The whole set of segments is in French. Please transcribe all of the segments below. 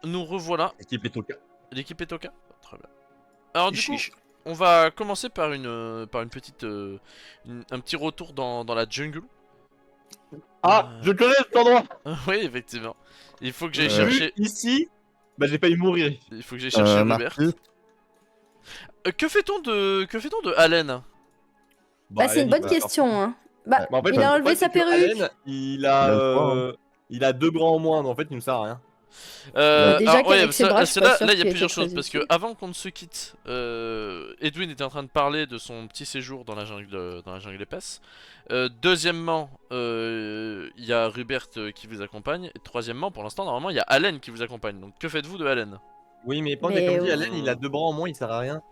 nous revoilà. L'équipe est au cas. L'équipe est au cas. Très bien. Alors du coup, on va commencer par une petite, un petit retour dans la jungle. Ah, je connais cet endroit. Oui, effectivement. Il faut que j'aille chercher. Ici, bah j'ai failli mourir. Il faut que j'aille chercher Rubert. Marty. Que fait-on de Allen? Bah, c'est une bonne question, hein. Bah, en fait, il a enlevé le sa problème, c'est que perruque. Allen, il a 2 bras en moins, donc en fait il me sert à rien. Déjà qu'avec ses bras, je suis pas sûre là il y a qu'il plusieurs était choses très parce que utile. avant qu'on ne se quitte, Edwin était en train de parler de son petit séjour dans la jungle épaisse. Deuxièmement, il y a Rubert qui vous accompagne. Et troisièmement, pour l'instant, normalement, il y a Allen qui vous accompagne. Donc que faites-vous de Allen? Oui, mais comme Mais dit oui. Allen, il a 2 bras en moins, il sert à rien.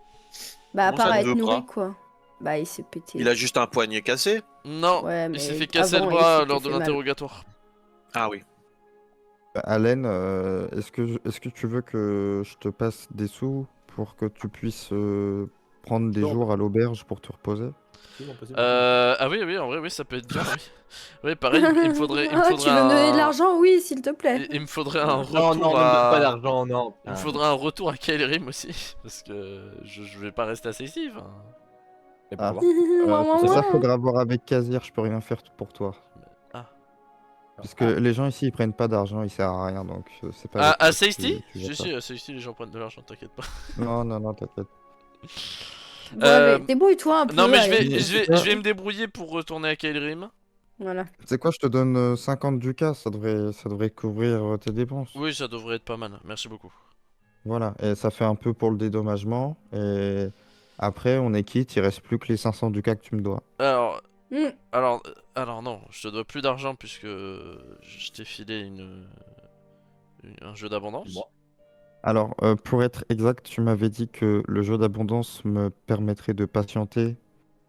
Bah, à Comment ça, part être deux nourri, bras quoi. Bah, il s'est pété. Il a juste un poignet cassé. Non, Ouais, mais il s'est fait casser le avant, bras il s'était lors de fait mal. l'interrogatoire. Ah oui. Allen, est-ce que tu veux que je te passe des sous pour que tu puisses prendre des Non. jours à l'auberge pour te reposer? Ah oui, en vrai, oui, ça peut être bien, oui. Oui, pareil, il me faudrait, Ah, tu veux me donner de l'argent? Oui, s'il te plaît. Il me faudrait un retour Non, ne me donne pas à... d'argent, non. Il me faudrait un retour à Kailerim aussi, parce que je vais pas rester assez ici. Enfin... Mais Ah. pourquoi Ça, faudra voir avec Kazir, je peux rien faire pour toi. Ah. Parce que les gens ici, ils prennent pas d'argent, ils servent à rien, donc c'est pas... À avec toi que Seisty? tu vas Je pas. sais, à Seisty, les gens prennent de l'argent, t'inquiète pas. Non, t'inquiète. Ouais, mais débrouille-toi un peu. Non mais allez. je vais me débrouiller pour retourner à Kailerim. Voilà. C'est quoi, je te donne 50 ducats, ça devrait couvrir tes dépenses. Oui, ça devrait être pas mal, merci beaucoup. Voilà, et ça fait un peu pour le dédommagement, et après on est quitte, il reste plus que les 500 ducats que tu me dois. Alors, Hmm. alors non, je te dois plus d'argent puisque je t'ai filé un jeu d'abondance. Bon. Alors, pour être exact, tu m'avais dit que le jeu d'abondance me permettrait de patienter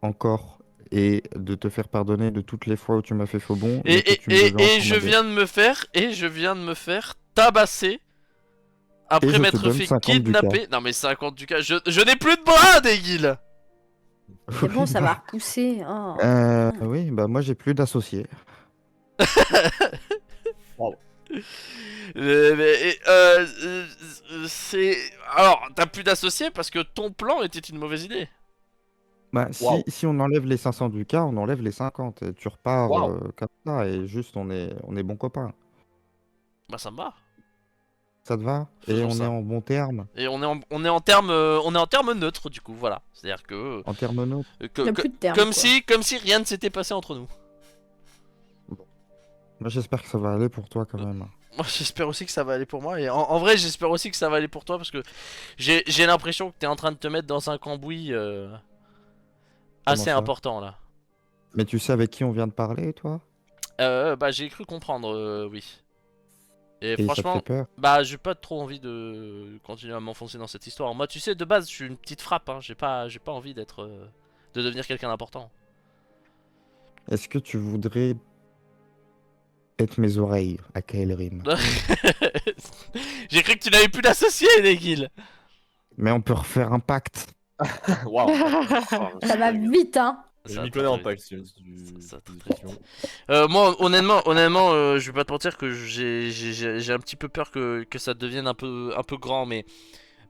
encore et de te faire pardonner de toutes les fois où tu m'as fait faux bon. mais que tu me devais encore Je ma dette. viens de me faire tabasser après je te m'être donne fait 50 kidnapper. Non mais 50 ducats, je n'ai plus de bras, Degil. C'est bon, ça va repousser. Oh. Oui, bah moi j'ai plus d'associés. C'est... Alors, t'as plus d'associés parce que ton plan était une mauvaise idée. Bah, Wow. si on enlève les 500 ducats, on enlève les 50. Et tu repars Wow. comme ça et juste on est bons copains. Bah ça me va. Ça te va? Et Faisons on ça. est en bon terme. Et on est en terme neutre du coup, voilà. C'est-à-dire que... En termes neutres. Il n'y a plus de terme. comme si rien ne s'était passé entre nous. Moi j'espère que ça va aller pour toi quand même. Moi j'espère aussi que ça va aller pour moi. Et en vrai j'espère aussi que ça va aller pour toi parce que j'ai l'impression que t'es en train de te mettre dans un cambouis assez ça important là. Mais tu sais avec qui on vient de parler, toi? Bah j'ai cru comprendre, oui. Et Et ça te franchement, fait peur? bah j'ai pas trop envie de continuer à m'enfoncer dans cette histoire. Moi tu sais de base je suis une petite frappe, hein. J'ai pas envie d'être... de devenir quelqu'un d'important. Est-ce que tu voudrais être mes oreilles à Kael'rim? J'ai cru que tu n'avais plus d'associé, Negil. Mais on peut refaire un pacte. Waouh. Ça va vite, hein. Je Ça m'y va connais en très pacte. Ça très vite. Moi, honnêtement, je vais pas te mentir que j'ai un petit peu peur que ça devienne un peu grand, mais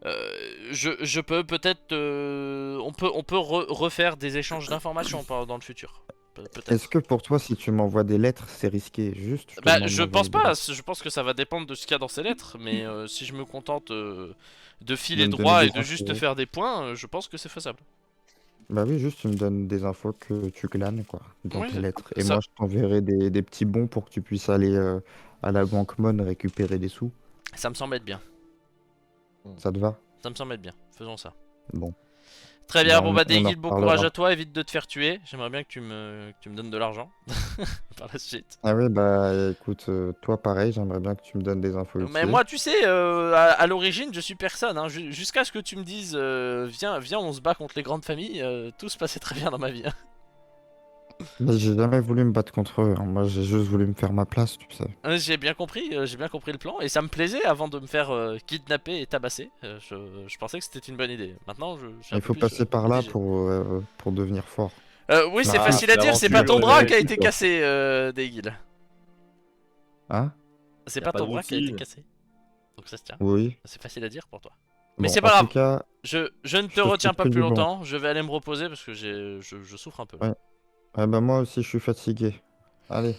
je peux peut-être, on peut refaire des échanges d'informations dans le futur. Peut-être. Est-ce que pour toi, si tu m'envoies des lettres, c'est risqué? Juste, je te Bah, demande je d'envoyer pense des pas. lettres. Je pense que ça va dépendre de ce qu'il y a dans ces lettres, mais si je me contente de filer De me droit donner et des de juste infos. faire des points, je pense que c'est faisable. Bah oui, juste tu me donnes des infos que tu glanes, quoi, dans Oui, tes lettres. Et ça- moi, je t'enverrai des petits bons pour que tu puisses aller à la banque Mon récupérer des sous. Ça me semble être bien. Ça te va? Ça me semble être bien. Faisons ça. Bon. Très bien, Bah, bon on- bah on en Degil, bon reparlera. courage à toi, évite de te faire tuer. J'aimerais bien que tu me donnes de l'argent par la suite. Ah oui, bah écoute, toi pareil, j'aimerais bien que tu me donnes des infos Mais utiles. moi, tu sais, à l'origine, je suis personne. Hein. Jusqu'à ce que tu me dises, viens, on se bat contre les grandes familles, tout se passait très bien dans ma vie. Hein. Mais j'ai jamais voulu me battre contre eux, hein. Moi, j'ai juste voulu me faire ma place, tu sais. J'ai bien compris le plan, et ça me plaisait avant de me faire kidnapper et tabasser. Je pensais que c'était une bonne idée. Maintenant, je suis un Il peu faut plus, passer par là mitigé. pour devenir fort. Oui, c'est Ah, facile à c'est dire, c'est l'aventure, pas ton bras ouais, qui a été quoi. cassé, Degil. Hein? C'est Y a pas pas ton de bras qui a été routine. cassé. Donc ça se tient. Oui. C'est facile à dire pour toi. Mais Bon, c'est pas en grave. tout cas, Je ne te je te retiens souhaite pas que plus du bon. longtemps. Je vais aller me reposer parce que je souffre un peu. Là. Ouais. Ah bah moi aussi je suis fatigué. Allez,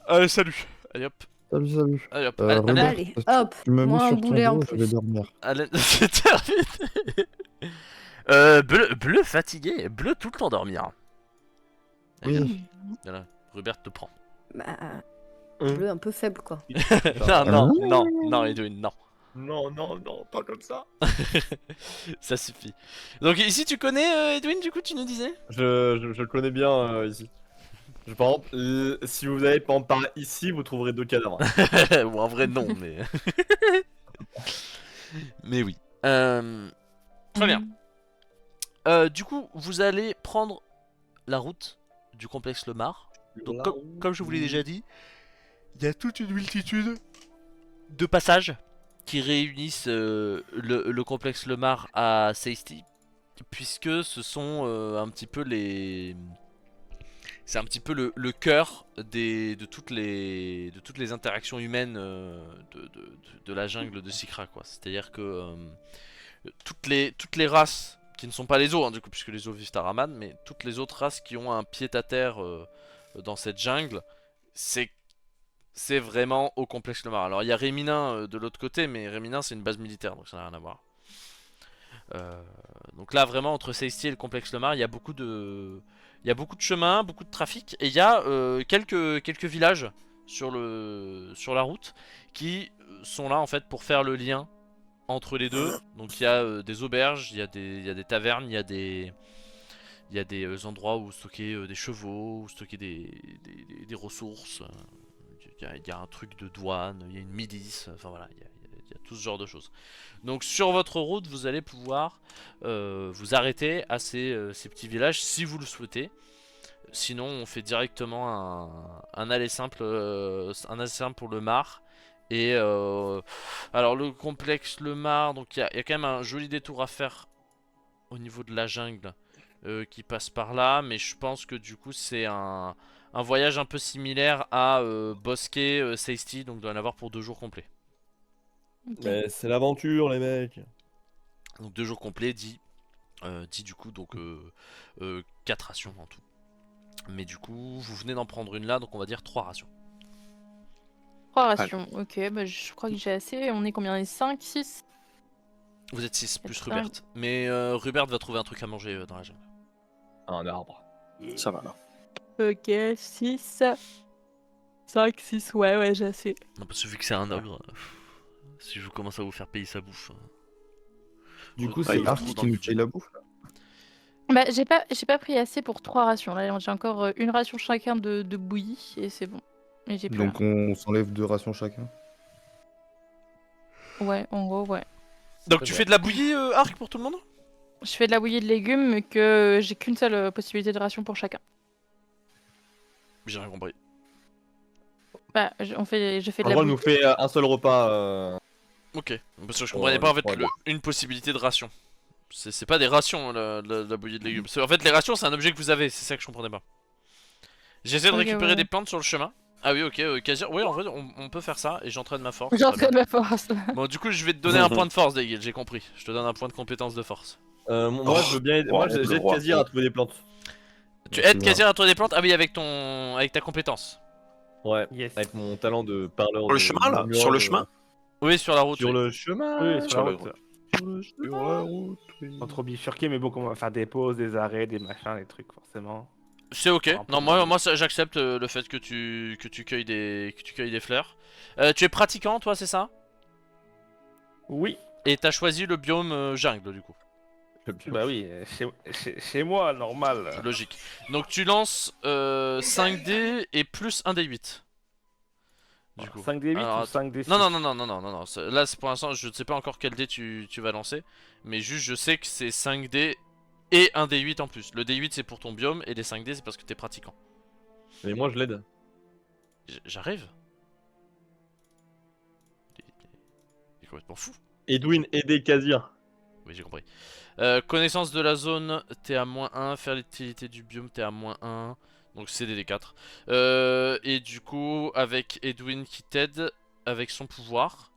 Allez, salut. Allez hop. salut, salut. Allez hop. Allez, Rubert, Allez, tu hop, tu me mets moins un sur ton boulet en dos, je vais plus. dormir. allez. C'est terminé. Bleu fatigué. Bleu tout le temps dormir. Oui. Voilà. Rubert te prend. Bah, Hein bleu un peu faible, quoi. Non, Edwin, non. Non, pas comme ça. Ça suffit. Donc ici tu connais Edwin du coup tu nous disais. Je le connais bien ici. Par exemple, si vous allez par exemple, par ici, vous trouverez 2 cadavres. Ou en vrai non mais. Mais oui. Très bien. Du coup vous allez prendre la route du complexe Le Mar. Donc comme je vous l'ai déjà dit, il y a toute une multitude de passages qui réunissent le complexe Le Mar à Seisty, puisque ce sont un petit peu les... C'est un petit peu le cœur de toutes les interactions humaines de la jungle de Sikra, quoi. C'est-à-dire que toutes les races qui ne sont pas les os, hein, du coup, puisque les os vivent à Raman, mais toutes les autres races qui ont un pied-à-terre dans cette jungle, c'est vraiment au complexe Le Mar. Alors il y a Réminin de l'autre côté, mais Réminin c'est une base militaire, donc ça n'a rien à voir. Donc là vraiment entre Seisty et le complexe Le Mar, il y a beaucoup de chemins, beaucoup de trafic, et il y a quelques villages sur la route qui sont là en fait pour faire le lien entre les deux. Donc il y a des auberges, il y a des tavernes, il y a des endroits où stocker des chevaux, où stocker des ressources. Il y a un truc de douane, il y a une milice, enfin voilà, il y a tout ce genre de choses. Donc sur votre route, vous allez pouvoir vous arrêter à ces petits villages si vous le souhaitez. Sinon, on fait directement un aller simple pour le Mar. Et alors le complexe Le Mar, donc il y a quand même un joli détour à faire au niveau de la jungle qui passe par là, mais je pense que du coup c'est un voyage un peu similaire à Bosquet, Seisty, donc doit en avoir pour 2 jours complets. Ok. Mais c'est l'aventure, les mecs. Donc 2 jours complets dit du coup donc 4 rations en tout. Mais du coup vous venez d'en prendre une là, donc on va dire 3 rations. 3 rations, ok, bah je crois que j'ai assez. On est combien? On est 5, 6? Vous êtes 6 plus Putain. Rubert. Mais Rubert va trouver un truc à manger dans la jungle. Un arbre. Ça va là. Ok, 6. 5, 6, ouais, j'ai assez. Non parce que vu que c'est un ogre, si je vous commence à vous faire payer sa bouffe. Du coup, Ah, c'est il Ark trouve dans qui le nous budget. paye la bouffe. Bah j'ai pas pris assez pour 3 rations. Là j'ai encore une ration chacun de bouillie et c'est bon. Et j'ai plus Donc on s'enlève 2 rations chacun. rien. Ouais, en gros, ouais. Donc tu fais de la bouillie Arc pour tout le monde? Je fais de la bouillie de légumes mais que j'ai qu'une seule possibilité de ration pour chacun. J'ai rien compris. Bah je fais de En la gros, elle bouillie. nous fait un seul repas. Ok, parce que je comprenais pas en fait une possibilité de ration. C'est pas des rations la bouillie de légumes. En fait les rations c'est un objet que vous avez, c'est ça que je comprenais pas. J'essaie de Ok, récupérer ouais. des plantes sur le chemin. Ah oui ok, Kazir, oui en vrai on peut faire ça et j'entraîne ma force. J'entraîne ma force. Bon du coup je vais te donner un point de force Daguil, j'ai compris. Je te donne un point de compétence de force. Moi, je veux bien aider. Oh, Moi, le j'aide roi. Kazir à trouver des plantes. Tu c'est aides bien. Kazir à trouver des plantes? Ah oui avec ta compétence. Ouais, Yes. avec mon talent de parleur. Sur le chemin là? Sur le chemin? Oui sur la route. Sur oui. le chemin. Oui, sur Sur la le- route. Sur la route. Pas trop bifurqué, mais bon, on va faire des pauses, des arrêts, des machins, des trucs, forcément. C'est ok. Un peu Non, de- moi j'accepte le fait que tu cueilles des fleurs. Tu es pratiquant, toi, c'est ça? Oui, Et t'as choisi le biome jungle, du coup. bah oui, chez moi, normal. Logique. Donc tu lances 5D et plus 1D8. Du coup. 5D8 Alors, ou 5D6? Non. Là, pour l'instant, je ne sais pas encore quel dé tu vas lancer. Mais juste, je sais que c'est 5D et 1D8 en plus. Le D8, c'est pour ton biome et les 5D, c'est parce que t'es pratiquant. Mais moi, je l'aide. J'arrive. Il est complètement fou. Edwin, aider Kazir. Oui, j'ai compris. Connaissance de la zone, t'es à -1. Fertilité du biome, t'es à -1. Donc c'est des D4. Et du coup, avec Edwin qui t'aide avec son pouvoir,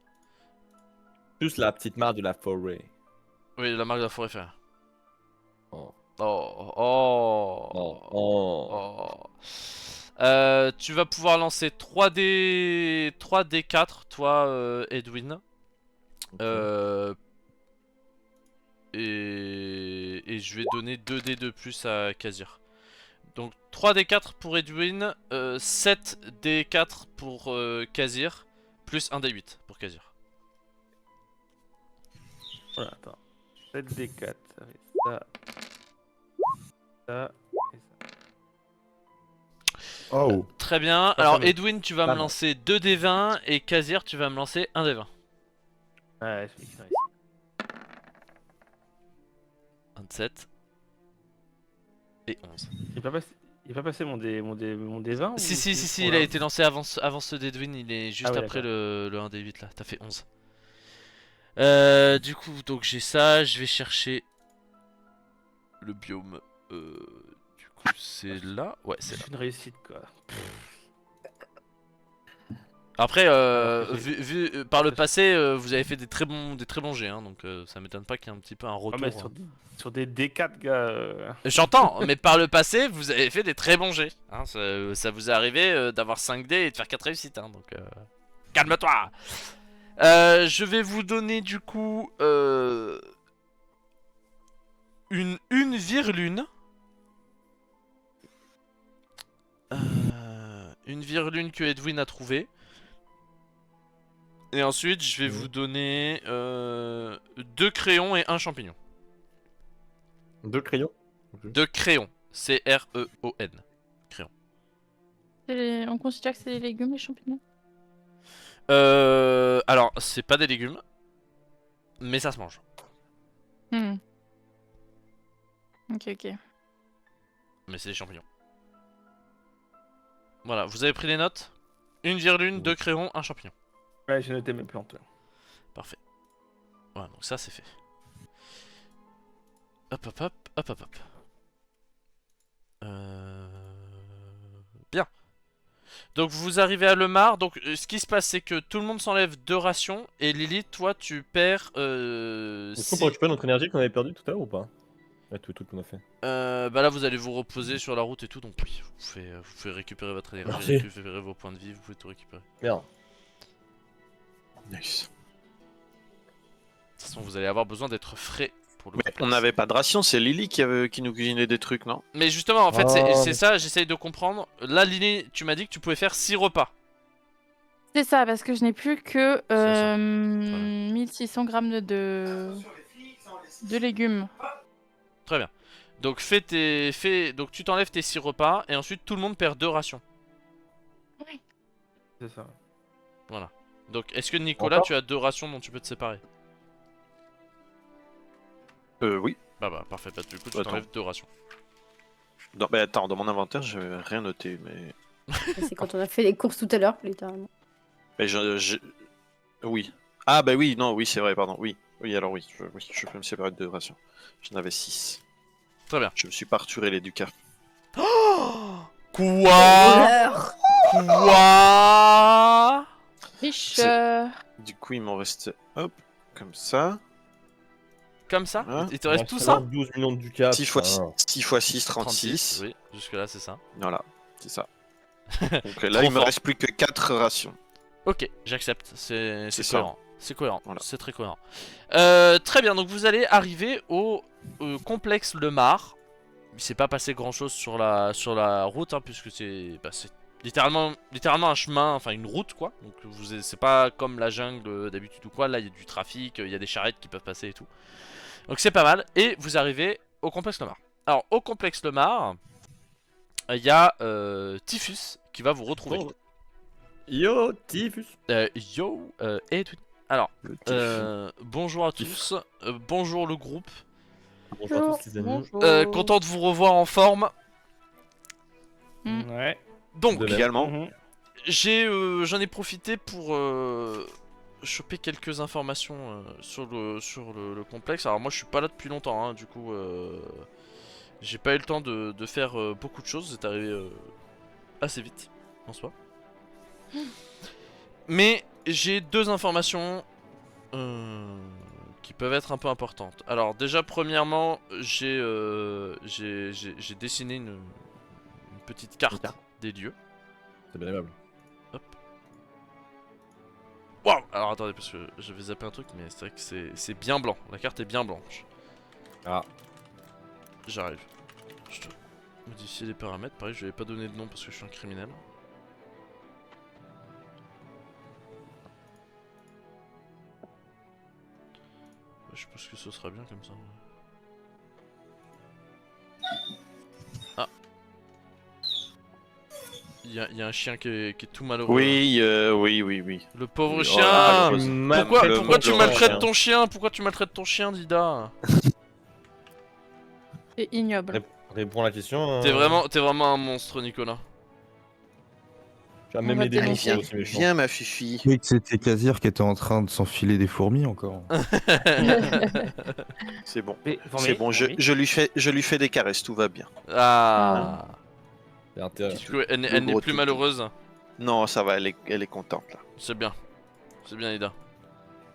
Plus la petite marque de la forêt. Oui, la marque de la forêt fer. Oh. Oh, oh, Oh. Oh. oh. Tu vas pouvoir lancer 3D4, toi, Edwin. Et je vais donner 2D de plus à Kazir. Donc 3D4 pour Edwin, 7D4 pour Kazir, plus 1D8 pour Kazir. Voilà, attends. 7D4, ça fait ça. Ça et ça. Oh. Très bien, Pas alors mal. Edwin tu vas Pas me mal. lancer 2D20 et Kazir tu vas me lancer 1D20. Ouais, je vais écrire ici. 27 et 11. Il est pas passé mon D20 Si, ou si, c'est si, si, pour il a là été lancé avant ce d'Edwin, il est juste Ah oui, après d'accord. le 1D8 là, t'as fait 11. Du coup, donc j'ai ça, je vais chercher le biome. Du coup, c'est là. Ouais, c'est là. C'est une réussite quoi. Après, Alors que par le passé, vous avez fait des très bons jets, hein, donc ça m'étonne pas qu'il y ait un petit peu un Ah, retour. mais sur des D4 gars. J'entends, mais par le passé, vous avez fait des très bons jets. Hein, ça vous est arrivé d'avoir 5D et de faire 4 réussites, hein, donc calme-toi. Je vais vous donner du coup une virlune. Une virlune que Edwin a trouvée. Et ensuite, je vais vous donner 2 crayons et 1 champignon. 2 crayons. 2 crayons. C-R-E-O-N. On considère que c'est des légumes, les champignons? Alors, c'est pas des légumes. Mais ça se mange. Hmm. Ok, ok. Mais c'est des champignons. Voilà, vous avez pris les notes? Une virlune, 2 crayons, 1 champignon. Ouais, j'ai noté mes plantes. Parfait. Voilà, donc ça c'est fait. Hop hop hop, hop hop hop. Bien. Donc vous arrivez à Lemar. Donc ce qui se passe c'est que tout le monde s'enlève 2 rations. Et Lily, toi tu perds Est-ce qu'on six- peut récupérer notre énergie qu'on avait perdue tout à l'heure ou pas? Ouais, tout qu'on a fait. bah là vous allez vous reposer sur la route et tout. Donc oui, vous pouvez récupérer votre énergie, Merci. récupérer vos points de vie, vous pouvez tout récupérer. Merde. Nice. De toute façon vous allez avoir besoin d'être frais pour le Mais complexe. on n'avait pas de ration, c'est Lily qui nous cuisinait des trucs, non? Mais justement, en fait, Oh. c'est ça, j'essaye de comprendre. Là, Lily, tu m'as dit que tu pouvais faire 6 repas. C'est ça, parce que je n'ai plus que ça. 1600 grammes de légumes. Très bien. Donc, donc tu t'enlèves tes 6 repas, et ensuite tout le monde perd 2 rations. C'est ça. Voilà. Donc, est-ce que Nicolas, Encore tu as 2 rations dont tu peux te séparer? Oui. Bah, parfait. Bah, du coup, tu Attends. t'enlèves 2 rations. Mais attends, dans mon inventaire, j'avais rien noté, mais. C'est quand on a fait les courses tout à l'heure, littéralement. Mais oui. Ah, bah oui, non, oui, c'est vrai, pardon. Oui, oui, alors oui, je peux me séparer de 2 rations. J'en avais 6. Très bien. Je me suis pas returé les ducats. Quoi? Voleur. Quoi? Riche. Du coup, il m'en reste, hop, comme ça. Comme ça? Hein? Il te reste tout ça? 12 millions de ducats. 6 fois putain. 6 fois 6, 36. Oui, jusque-là, c'est ça. Voilà, c'est ça. Donc là, Trop il me fort. reste plus que 4 rations. Ok, j'accepte, c'est ça. cohérent. C'est cohérent, Voilà. c'est très cohérent. Très bien, donc vous allez arriver au complexe Lemar. Il s'est pas passé grand chose sur la route, hein, puisque c'est littéralement un chemin, enfin une route quoi. Donc c'est pas comme la jungle d'habitude ou quoi, là il y a du trafic, il y a des charrettes qui peuvent passer et tout. Donc c'est pas mal, et vous arrivez au complexe Lemar. Alors au complexe Lemar, il y a Typhus qui va vous retrouver. Oh. Yo, Typhus. Yo, Edwin. Alors, Le tif. bonjour à tous, bonjour le groupe, Bonjour à tous les amis. Bonjour. content de vous revoir en forme. Ouais. Donc, De même. Également. Mhm. j'en ai profité pour choper quelques informations sur le complexe. Alors moi je suis pas là depuis longtemps, hein, du coup j'ai pas eu le temps de faire beaucoup de choses, c'est arrivé assez vite en soi. Mais j'ai 2 informations peuvent être un peu importantes. Alors déjà premièrement, j'ai dessiné une petite carte des lieux. C'est bien aimable. Waouh! Alors attendez, parce que je vais zapper un truc, mais c'est vrai que c'est bien blanc. La carte est bien blanche. Ah. J'arrive. Je dois modifier les paramètres. Pareil, je vais pas donner de nom parce que je suis un criminel. Je pense que ce sera bien comme ça. Ah. Il y a un chien qui est tout malheureux. Oui, oui. Le pauvre Oui, chien! oh, Pourquoi tu le maltraites chien. ton chien? Pourquoi tu maltraites ton chien, Dida? C'est ignoble. Réponds à la question. T'es vraiment un monstre, Nicolas. Tu vas On même va les dénoncer dénoncer. aussi méchant. Viens, ma fifi. Oui, que c'était Kazir qui était en train de s'enfiler des fourmis encore. C'est bon. Fourmi, C'est bon, fourmi. je lui fais des caresses, tout va bien. Ah. C'est intéressant. Du coup, elle Le n'est gros plus toutou. malheureuse. Non, ça va, elle est contente là. C'est bien. C'est bien, Ida.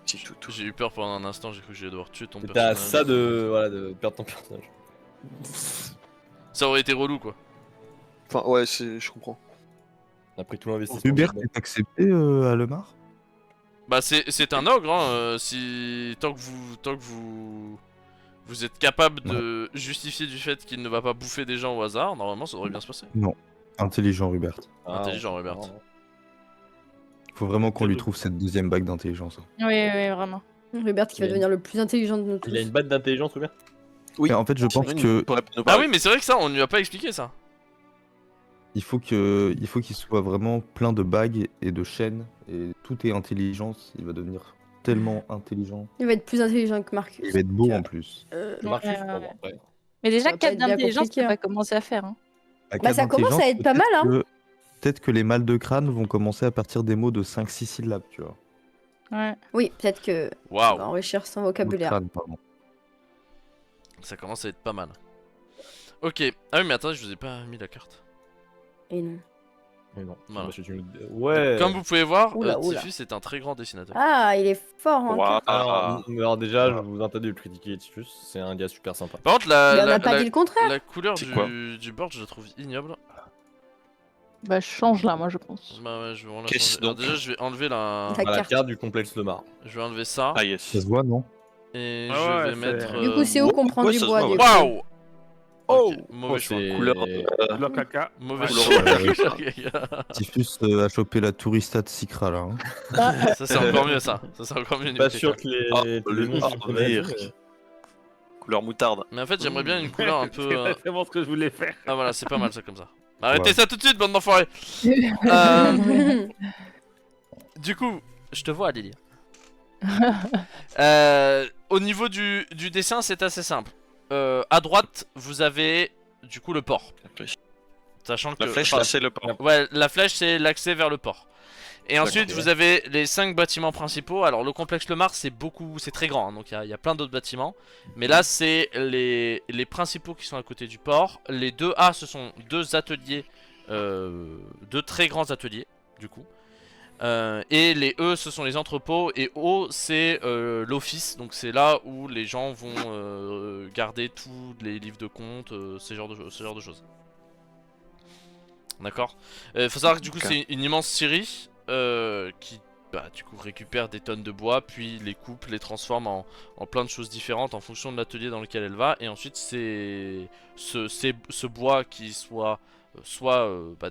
Petit toutou. J'ai eu peur pendant un instant, j'ai cru que j'allais devoir tuer ton T'étais à personnage. ça de perdre ton personnage. Ça aurait été relou, quoi. Enfin, ouais, je comprends. Après tout l'investissement. Hubert est accepté à Lemar? Bah c'est un ogre, hein. Tant que vous êtes capable de justifier du fait qu'il ne va pas bouffer des gens au hasard, normalement ça devrait bien se passer. Non. Intelligent, Hubert. Intelligent, Hubert. Faut vraiment qu'on lui trouve cette deuxième bague d'intelligence. Oui, vraiment. Hubert qui va Il a devenir le plus intelligent de nous tous. Il a une batte d'intelligence, Hubert. Oui. Mais en fait, je pense Sinon, il que pourrait nous Ah parler. oui, mais c'est vrai que ça, on lui a pas expliqué ça. il faut qu'il soit vraiment plein de bagues et de chaînes et tout est intelligence. Il va devenir tellement intelligent. Il va être plus intelligent que Marcus. Il va être beau en plus. Marcus, Ouais, je ouais. crois, après. Mais déjà, Ça va pas 4 être bien d'intelligence, compliqué, ça hein. va commencer à faire. Hein. À Bah, quatre ça commence à être pas d'intelligence, mal, hein. Peut-être que les mâles de crâne vont commencer à partir des mots de 5-6 syllabes, tu vois. Ouais. Oui, peut-être que ça Waouh, va enrichir son Mots de vocabulaire. crâne, pardon. ça commence à être pas mal. Ok, ah oui, mais attendez, je vous ai pas mis la carte. Et non. Mais non. Voilà. Parce que ouais. Comme vous pouvez voir, Oula, oula. Tiffus est un très grand dessinateur. Ah, il est fort, hein. Waouh. Alors déjà, je vous interdis de critiquer Titus, c'est un gars super sympa. Par contre, Mais on n'a pas dit le contraire. la couleur C'est quoi du board, je la trouve ignoble. Bah, je change là, moi, je pense. Bah ouais, je vais en la Qu'est-ce changer. Alors donc déjà, je vais enlever la... La À la carte. carte du complexe de Mar. Je vais enlever ça. Ah Ça yes. se voit, non? Et Ah je ouais, vais c'est- mettre... Du coup, c'est où qu'on prend ouais, du ça se bois, voit, du ouais. coup. Waouh. Oh. Ok, mauvais choix. Couleur, Le caca. Mauvais Couleur choix. Tiffus a chopé la tourista de Sikra là. Hein. Ça c'est encore mieux ça. Ça c'est encore mieux. Pas Nicolas. sûr que les. Ah, les le démons sont merde. connaissent, Couleur moutarde. Mais en fait j'aimerais bien une couleur un peu... C'est exactement ce que je voulais faire. Ah voilà, c'est pas mal ça comme ça. Arrêtez Ouais. ça tout de suite, bande d'enfoirés. Du coup, je te vois Lilia. Au niveau du dessin c'est assez simple. À droite vous avez du coup le port. Sachant que... La flèche enfin, là, c'est le port. Ouais, la flèche c'est l'accès vers le port. Et ensuite D'accord. vous avez les 5 bâtiments principaux. Alors le complexe Le Mars c'est très grand, hein, donc il y a plein d'autres bâtiments. Mais là c'est les principaux qui sont à côté du port. Les 2A ce sont deux ateliers, deux très grands ateliers du coup. Et les E ce sont les entrepôts et O c'est l'office, donc c'est là où les gens vont garder tous les livres de compte, ce genre de choses. D'accord. Faut savoir que du coup Ok. c'est une immense scierie qui du coup récupère des tonnes de bois, puis les coupe, les transforme en plein de choses différentes en fonction de l'atelier dans lequel elle va. Et ensuite c'est ce bois qui soit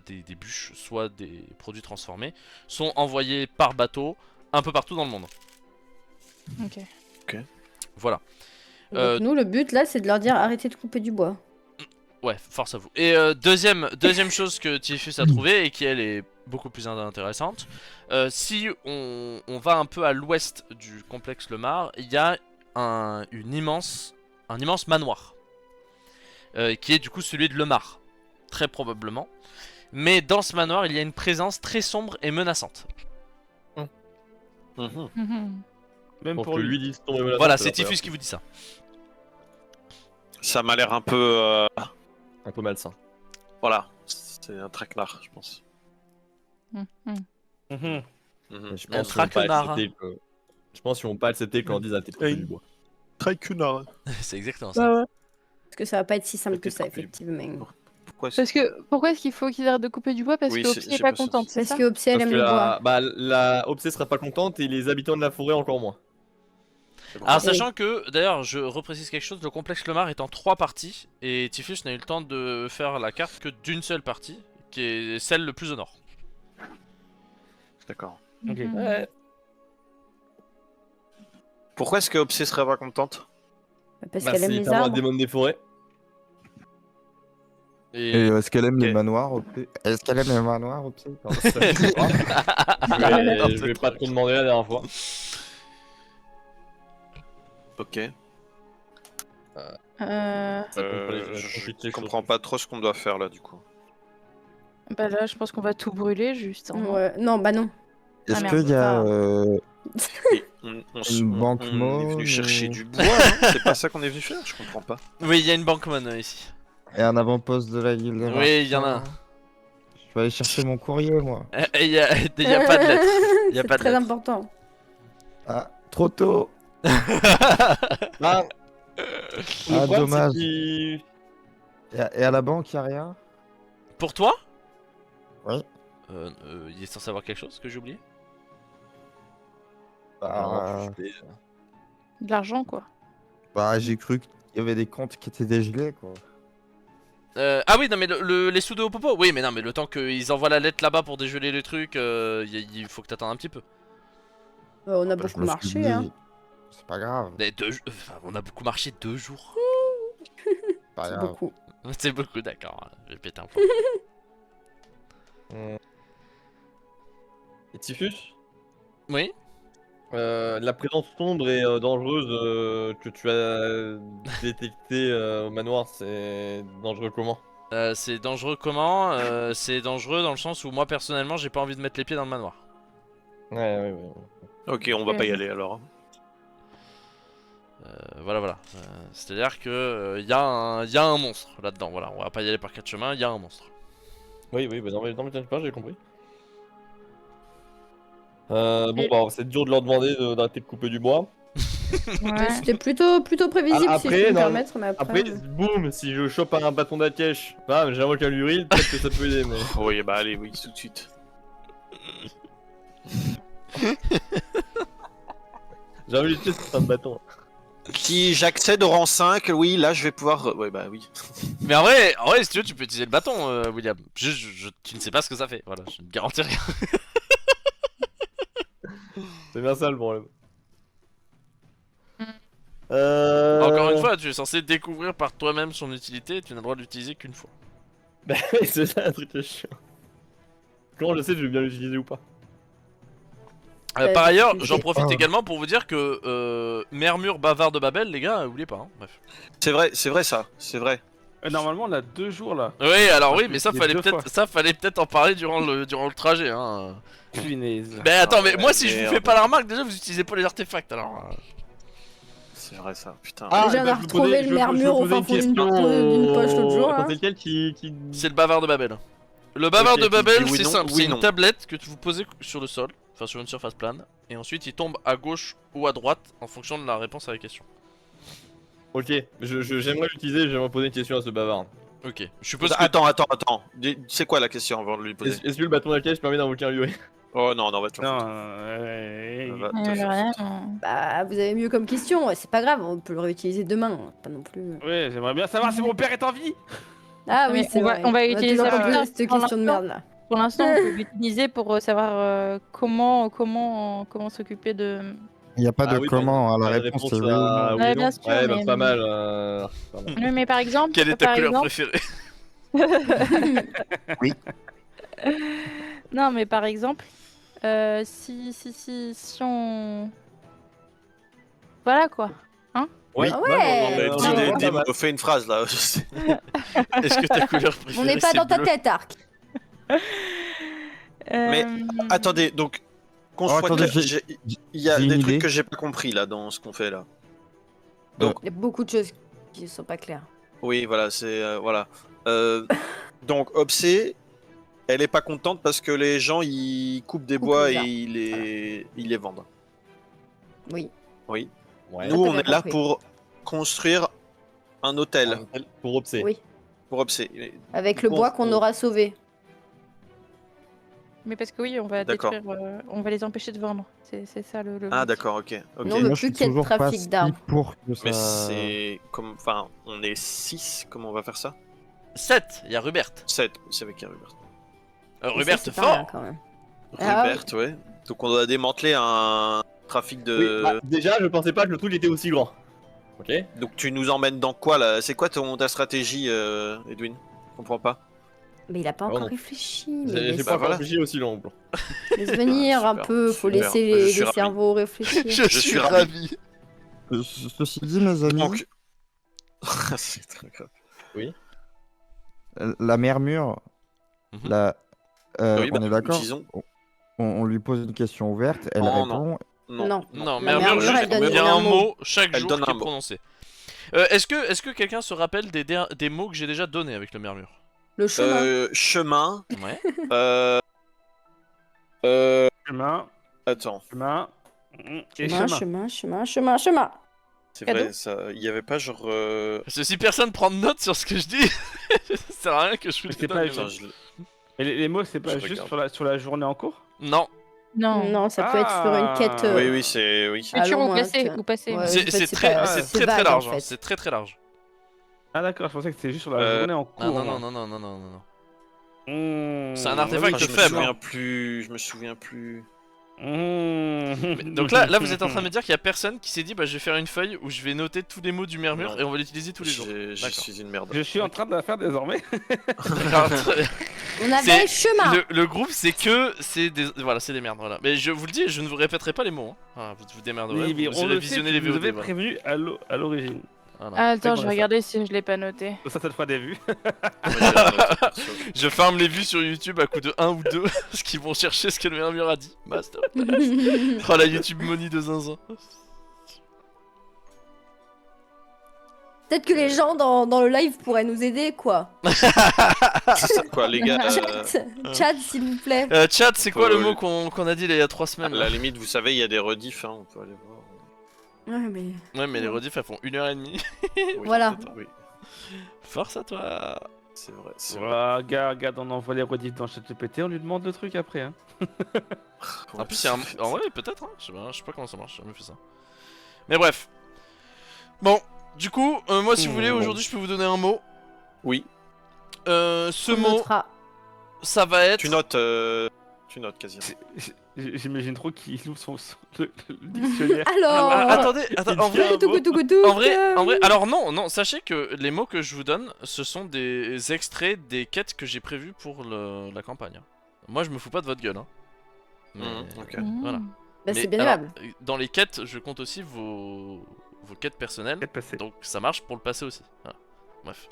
des bûches, soit des produits transformés, sont envoyés par bateau un peu partout dans le monde. Ok. Voilà. Donc nous, le but là, c'est de leur dire arrêtez de couper du bois. Ouais, force à vous. Et deuxième chose que Tiffus a trouvé et qui elle est beaucoup plus intéressante, si on va un peu à l'ouest du complexe Le Mar, il y a un immense manoir qui est du coup celui de Le Mar, très probablement. Mais dans ce manoir, il y a une présence très sombre et menaçante. Mhm. Mhm. Même Pour pour que lui. lui dise tomber menaçant, Voilà, ça c'est va faire Tiffus qui vous dit ça. Ça m'a l'air un peu. un peu malsain. Voilà. C'est un traquenard, je pense. Mhm. Mhm. Mhm. Je Un pense qu'ils vont pas traquenard, accepter que- Je pense qu'ils vont pas accepter qu'on dise à tes couper du bois. traille cunard. C'est exactement ça. Ouais. Parce que ça va pas être si simple que Peut-être ça, couper du- effectivement. Pourquoi c'est- Pourquoi est-ce qu'il faut qu'ils arrêtent de couper du bois? Parce Oui, que c'est- Opsi j'ai est pas pas ça. contente, c'est Parce ça? que Opsi, elle Parce aime que le bois. la Opsé sera pas contente et les habitants de la forêt encore moins. Alors, Oui. sachant que, d'ailleurs, je reprécise quelque chose, le complexe Lemar est en 3 parties, et Tifus n'a eu le temps de faire la carte que d'une seule partie, qui est celle le plus au nord. D'accord. Ok. Mhm. Pourquoi est-ce que Opsé serait pas contente? Parce Bah, qu'elle aime c'est les clairement un arbres. démon des forêts. Et Et... est-ce qu'elle aime les manoirs Opsé? Est-ce qu'elle aime les manoirs Opsé? Je vais pas trop demander la dernière fois. Ok. Euh, Je comprends pas trop ce qu'on doit faire là du coup. Bah là, je pense qu'on va tout brûler juste. Hein. Ouais. Non, bah non. Est-ce merde. qu'il y a Et Une banque on est mode venu chercher ou- du bois, non? C'est pas ça qu'on est venu faire? Je comprends pas. Oui, il y a une banquemon ici. et un avant-poste de la guilde des Oui, il y en a un. marchands? Je vais aller chercher mon courrier, moi. Et il y a pas de lettre. Il y a C'est pas de très lettre. important. Ah, trop tôt. Ah, le Ah, problème, dommage. c'est qu'il- Et à la banque, y a rien? Pour toi Oui. Il est censé avoir quelque chose que j'ai oublié. Bah, De l'argent, quoi. bah, j'ai cru qu'il y avait des comptes qui étaient dégelés, quoi. Ah oui, non mais les sous de Opopo. Oui, mais non, mais le temps qu'ils envoient la lettre là-bas pour dégeler le truc, il faut que t'attendes un petit peu. On a Bah, je beaucoup me suis marché, dit, hein. c'est pas grave. Enfin, on a beaucoup marché 2 jours. Pas C'est grave. beaucoup. C'est beaucoup, d'accord. Je vais péter un plomb. Et Typhus, Oui. la présence sombre et dangereuse que tu as détectée au manoir, c'est dangereux comment? C'est dangereux comment C'est dangereux dans le sens où moi personnellement j'ai pas envie de mettre les pieds dans le manoir. Ouais. Ok, on va pas y aller alors. Voilà. C'est-à-dire que y a un monstre là-dedans. Voilà, on va pas y aller par 4 chemins. Il y a un monstre. Oui, bah non mais t'inquiète pas, j'ai compris. Bon bah c'est dur de leur demander d'arrêter de couper du bois. Ouais. C'était plutôt prévisible, Ah, si après, je peux me non, permettre, mais après... Après, boum, si je chope un bâton d'Akesh, bam, j'invoque un Luril, peut-être que ça peut aider, mais... Oui, bah allez, oui, tout de suite. J'ai envie de tuer ce bâton. Si j'accède au rang 5, oui, là je vais pouvoir. Ouais, bah oui. Mais en vrai, si tu veux, tu peux utiliser le bâton, William. Tu ne sais pas ce que ça fait. Voilà, je ne garantis rien. C'est bien ça le problème. Encore une fois, tu es censé découvrir par toi-même son utilité. Et tu n'as le droit de l'utiliser qu'une fois. Bah c'est ça un truc chiant. Comment je sais si je vais bien l'utiliser ou pas? Par ailleurs, tu j'en sais profite pas. également pour vous dire que Mermure bavard de Babel, les gars, oubliez pas. Hein. Bref. C'est vrai ça, c'est vrai. Normalement, on a 2 jours là. Oui, alors Ah, oui, je mais l'ai ça utilisé fallait 2 peut-être en parler durant le trajet. Hein. Punaise. Mais attends, mais ouais, moi si je vous fais merde. pas la remarque, déjà vous utilisez pas les artefacts alors. C'est vrai ça, putain. Déjà, on a retrouvé le Mermure au fin fond d'une poche l'autre jour, là. Attends, c'est lequel qui... C'est le bavard de Babel. Le bavard Ok, de tu Babel, dis oui, c'est non, simple, oui, c'est non. une tablette que vous posez sur le sol, enfin sur une surface plane, et ensuite il tombe à gauche ou à droite en fonction de la réponse à la question. Ok, j'aimerais l'utiliser, j'aimerais poser une question à ce bavard. Ok, je suppose que... Attends. C'est quoi la question avant de lui poser? Est-ce que le bâton d'Akesh permet d'invoquer un Luril? Oh non, va te Non, faire euh, foutre. Va te faire rien. foutre. Bah, vous avez mieux comme question, c'est pas grave, on peut le réutiliser demain, pas non plus... ouais, j'aimerais bien savoir si mon père est en vie. Ah Mais oui, c'est on va- vrai. on va utiliser toujours ça poser pour cette l'instant. question de merde, là. Pour l'instant, on peut l'utiliser pour savoir comment s'occuper de. Il n'y a pas Ah de oui, comment, bah, la réponse c'est oui ou non. à Ouais, oui, bien non. sûr, Ouais, bah, mais- pas mal. Oui, mais par exemple. Quelle est ta par couleur exemple- préférée? Non, mais par exemple, si on. Voilà quoi. Ouais, Ah ouais, ouais. Mais non, dis, non, fais une phrase là. Est-ce que ta couleur préférée On n'est pas c'est dans ta bleu? tête, Arc. Mais, Attendez, donc. Qu'on Oh, soit attendez, clair, il y a j'ai des une trucs idée. que j'ai pas compris là dans ce qu'on fait là. Il y a beaucoup de choses qui ne sont pas claires. Oui, voilà, c'est. Voilà. Donc, Obsé, elle est pas contente parce que les gens ils coupent des Coupent bois les et arbres. ils les vendent. Oui. Oui. Ouais. Nous, t'as on bien est là compris. pour construire un hôtel Pour Opsé. Oui. pour Opsé. Avec le Bon, bois qu'on aura sauvé. Mais parce que oui, on va D'accord. détruire, on va les empêcher de vendre. C'est ça le. Ah but. d'accord, ok. ok. Non, mais- Moi, plus je suis qu'il y ait de toujours pas trafic si d'armes. pour que Mais ça... c'est comme... Enfin, on est 6, comment on va faire ça 7, il y a Rubert. 7, c'est avec Rubert. Rubert Ça, c'est pas rien, fort. quand même. Ah, Rubert, ouais. Donc on doit démanteler un trafic de... Oui, bah, déjà, je pensais pas que le truc était aussi grand. Ok. Donc tu nous emmènes dans quoi là? C'est quoi ta stratégie, Edwin? Je comprends pas. Mais il a pas Ah, encore non. réfléchi. Mais J'ai laisse, pas encore voilà. réfléchi aussi long plan. laisse venir Ah, un super, peu, faut super. laisser Je les suis ravi. cerveaux réfléchir. Je suis suis ravi. ravi. Ceci dit, mes amis, Donc... c'est très grave. la mère-mure, Mhm. la... Oui, bah, on est d'accord, utilisons. on lui pose une question ouverte, elle Oh, répond. Non. Non. Non, La murmure, murmure, elle donne il y a un un mot chaque Elle jour donne qui un est mot. prononcé. Est-ce que quelqu'un se rappelle des mots que j'ai déjà donnés avec le murmure? Le chemin. Chemin. Ouais. Chemin, Attends, chemin. Et Chemin. c'est Cadeau. vrai, ça. Il y avait pas genre. Parce que si personne prend de notes sur ce que je dis, ça sert à rien que je vous C'est les pas donne. les évident. mots. Attends, Et les mots, c'est pas Je juste regarde. sur la journée en cours? Non, Non. Non, ça peut être sur une quête. Ah, Oui, oui, c'est. Oui. Futur Allons, ou moi, passé tiens. ou passé. Ouais. c'est en fait, c'est c'est très, pas- c'est c'est très très vague, en large. Hein. fait. C'est très très large. Ah d'accord, je pensais que c'était juste sur la Euh, journée en cours. Ah non, moi. non, non, non, non, non, non. Mmh. C'est un artefact Enfin, je me faible. souviens plus. Je me souviens plus. Donc là, vous êtes en train de me dire qu'il y a personne qui s'est dit bah je vais faire une feuille où je vais noter tous les mots du murmure Non. et on va l'utiliser tous les jours. Je D'accord. suis une merde. Je suis en train de la faire désormais. Alors, On avait chemin. le groupe c'est des voilà, c'est des merdes voilà. Mais je vous le dis, je ne vous répéterai pas les mots. Hein. Voilà, vous vous démerderez. Mais Vous on irez le visionner sait, les tu nous VOD. avais Voilà. prévenu à l'origine. Voilà. Ah, attends, C'est je bon, vais regarder si je l'ai pas noté. Ça, cette fois des vues. Je farme les vues sur YouTube à coup de 1 ou 2 parce qu'ils vont chercher ce que le murmure a dit. Master. Oh la YouTube money de zinzin. Peut-être que les gens dans le live pourraient nous aider, quoi. C'est ça, quoi, les gars. Chat, s'il vous plaît. Chat, c'est quoi le peut- mot qu'on a dit il y a 3 À semaines la là limite, vous savez, il y a des rediffs, hein, on peut aller voir. Ouais, mais... Ouais, mais les rediffs elles font 1h30. Oui, Voilà. Oui, Force à toi. c'est vrai. C'est vrai. Voilà, regarde, on envoie les rediffs dans ChatGPT, on lui demande le truc après. Hein. En plus, c'est un. En vrai, peut-être, hein. Je sais pas comment ça marche, j'ai jamais fait ça. Mais bref. Bon, du coup, moi, si vous voulez, aujourd'hui, je peux vous donner un mot. Oui, Ce On mot, notera. ça va être. tu notes quasiment. J'imagine trop qu'il ouvre le dictionnaire. Alors, Attendez, en vrai. Toukou, En vrai, alors non, sachez que les mots que je vous donne, ce sont des extraits des quêtes que j'ai prévues pour la campagne. Moi, je me fous pas de votre gueule, hein. Mais- Ok. Voilà. Bah, Mais c'est bien alors, aimable. dans les quêtes, je compte aussi vos quêtes personnelles. Peut-être passé. Donc ça marche pour le passé aussi. Voilà. Bref.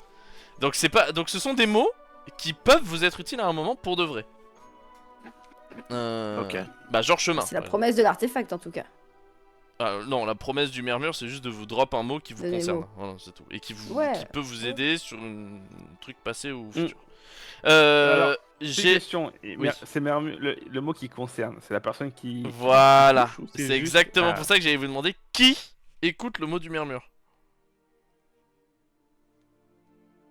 Donc c'est pas. Donc ce sont des mots qui peuvent vous être utiles à un moment pour de vrai. Ok. Bah genre chemin. C'est la par promesse de l'artefact, en tout cas. exemple. Non, la promesse du murmure, c'est juste de vous drop un mot qui vous Des concerne. mots. Voilà, c'est tout. Et qui Ouais. peut vous aider sur un truc passé ou futur. Alors, J'ai une J'ai. question. Oui. C'est le mot qui concerne, c'est la personne qui. Voilà. touche ou C'est juste- exactement Ah. pour ça que j'allais vous demander qui écoute le mot du murmure.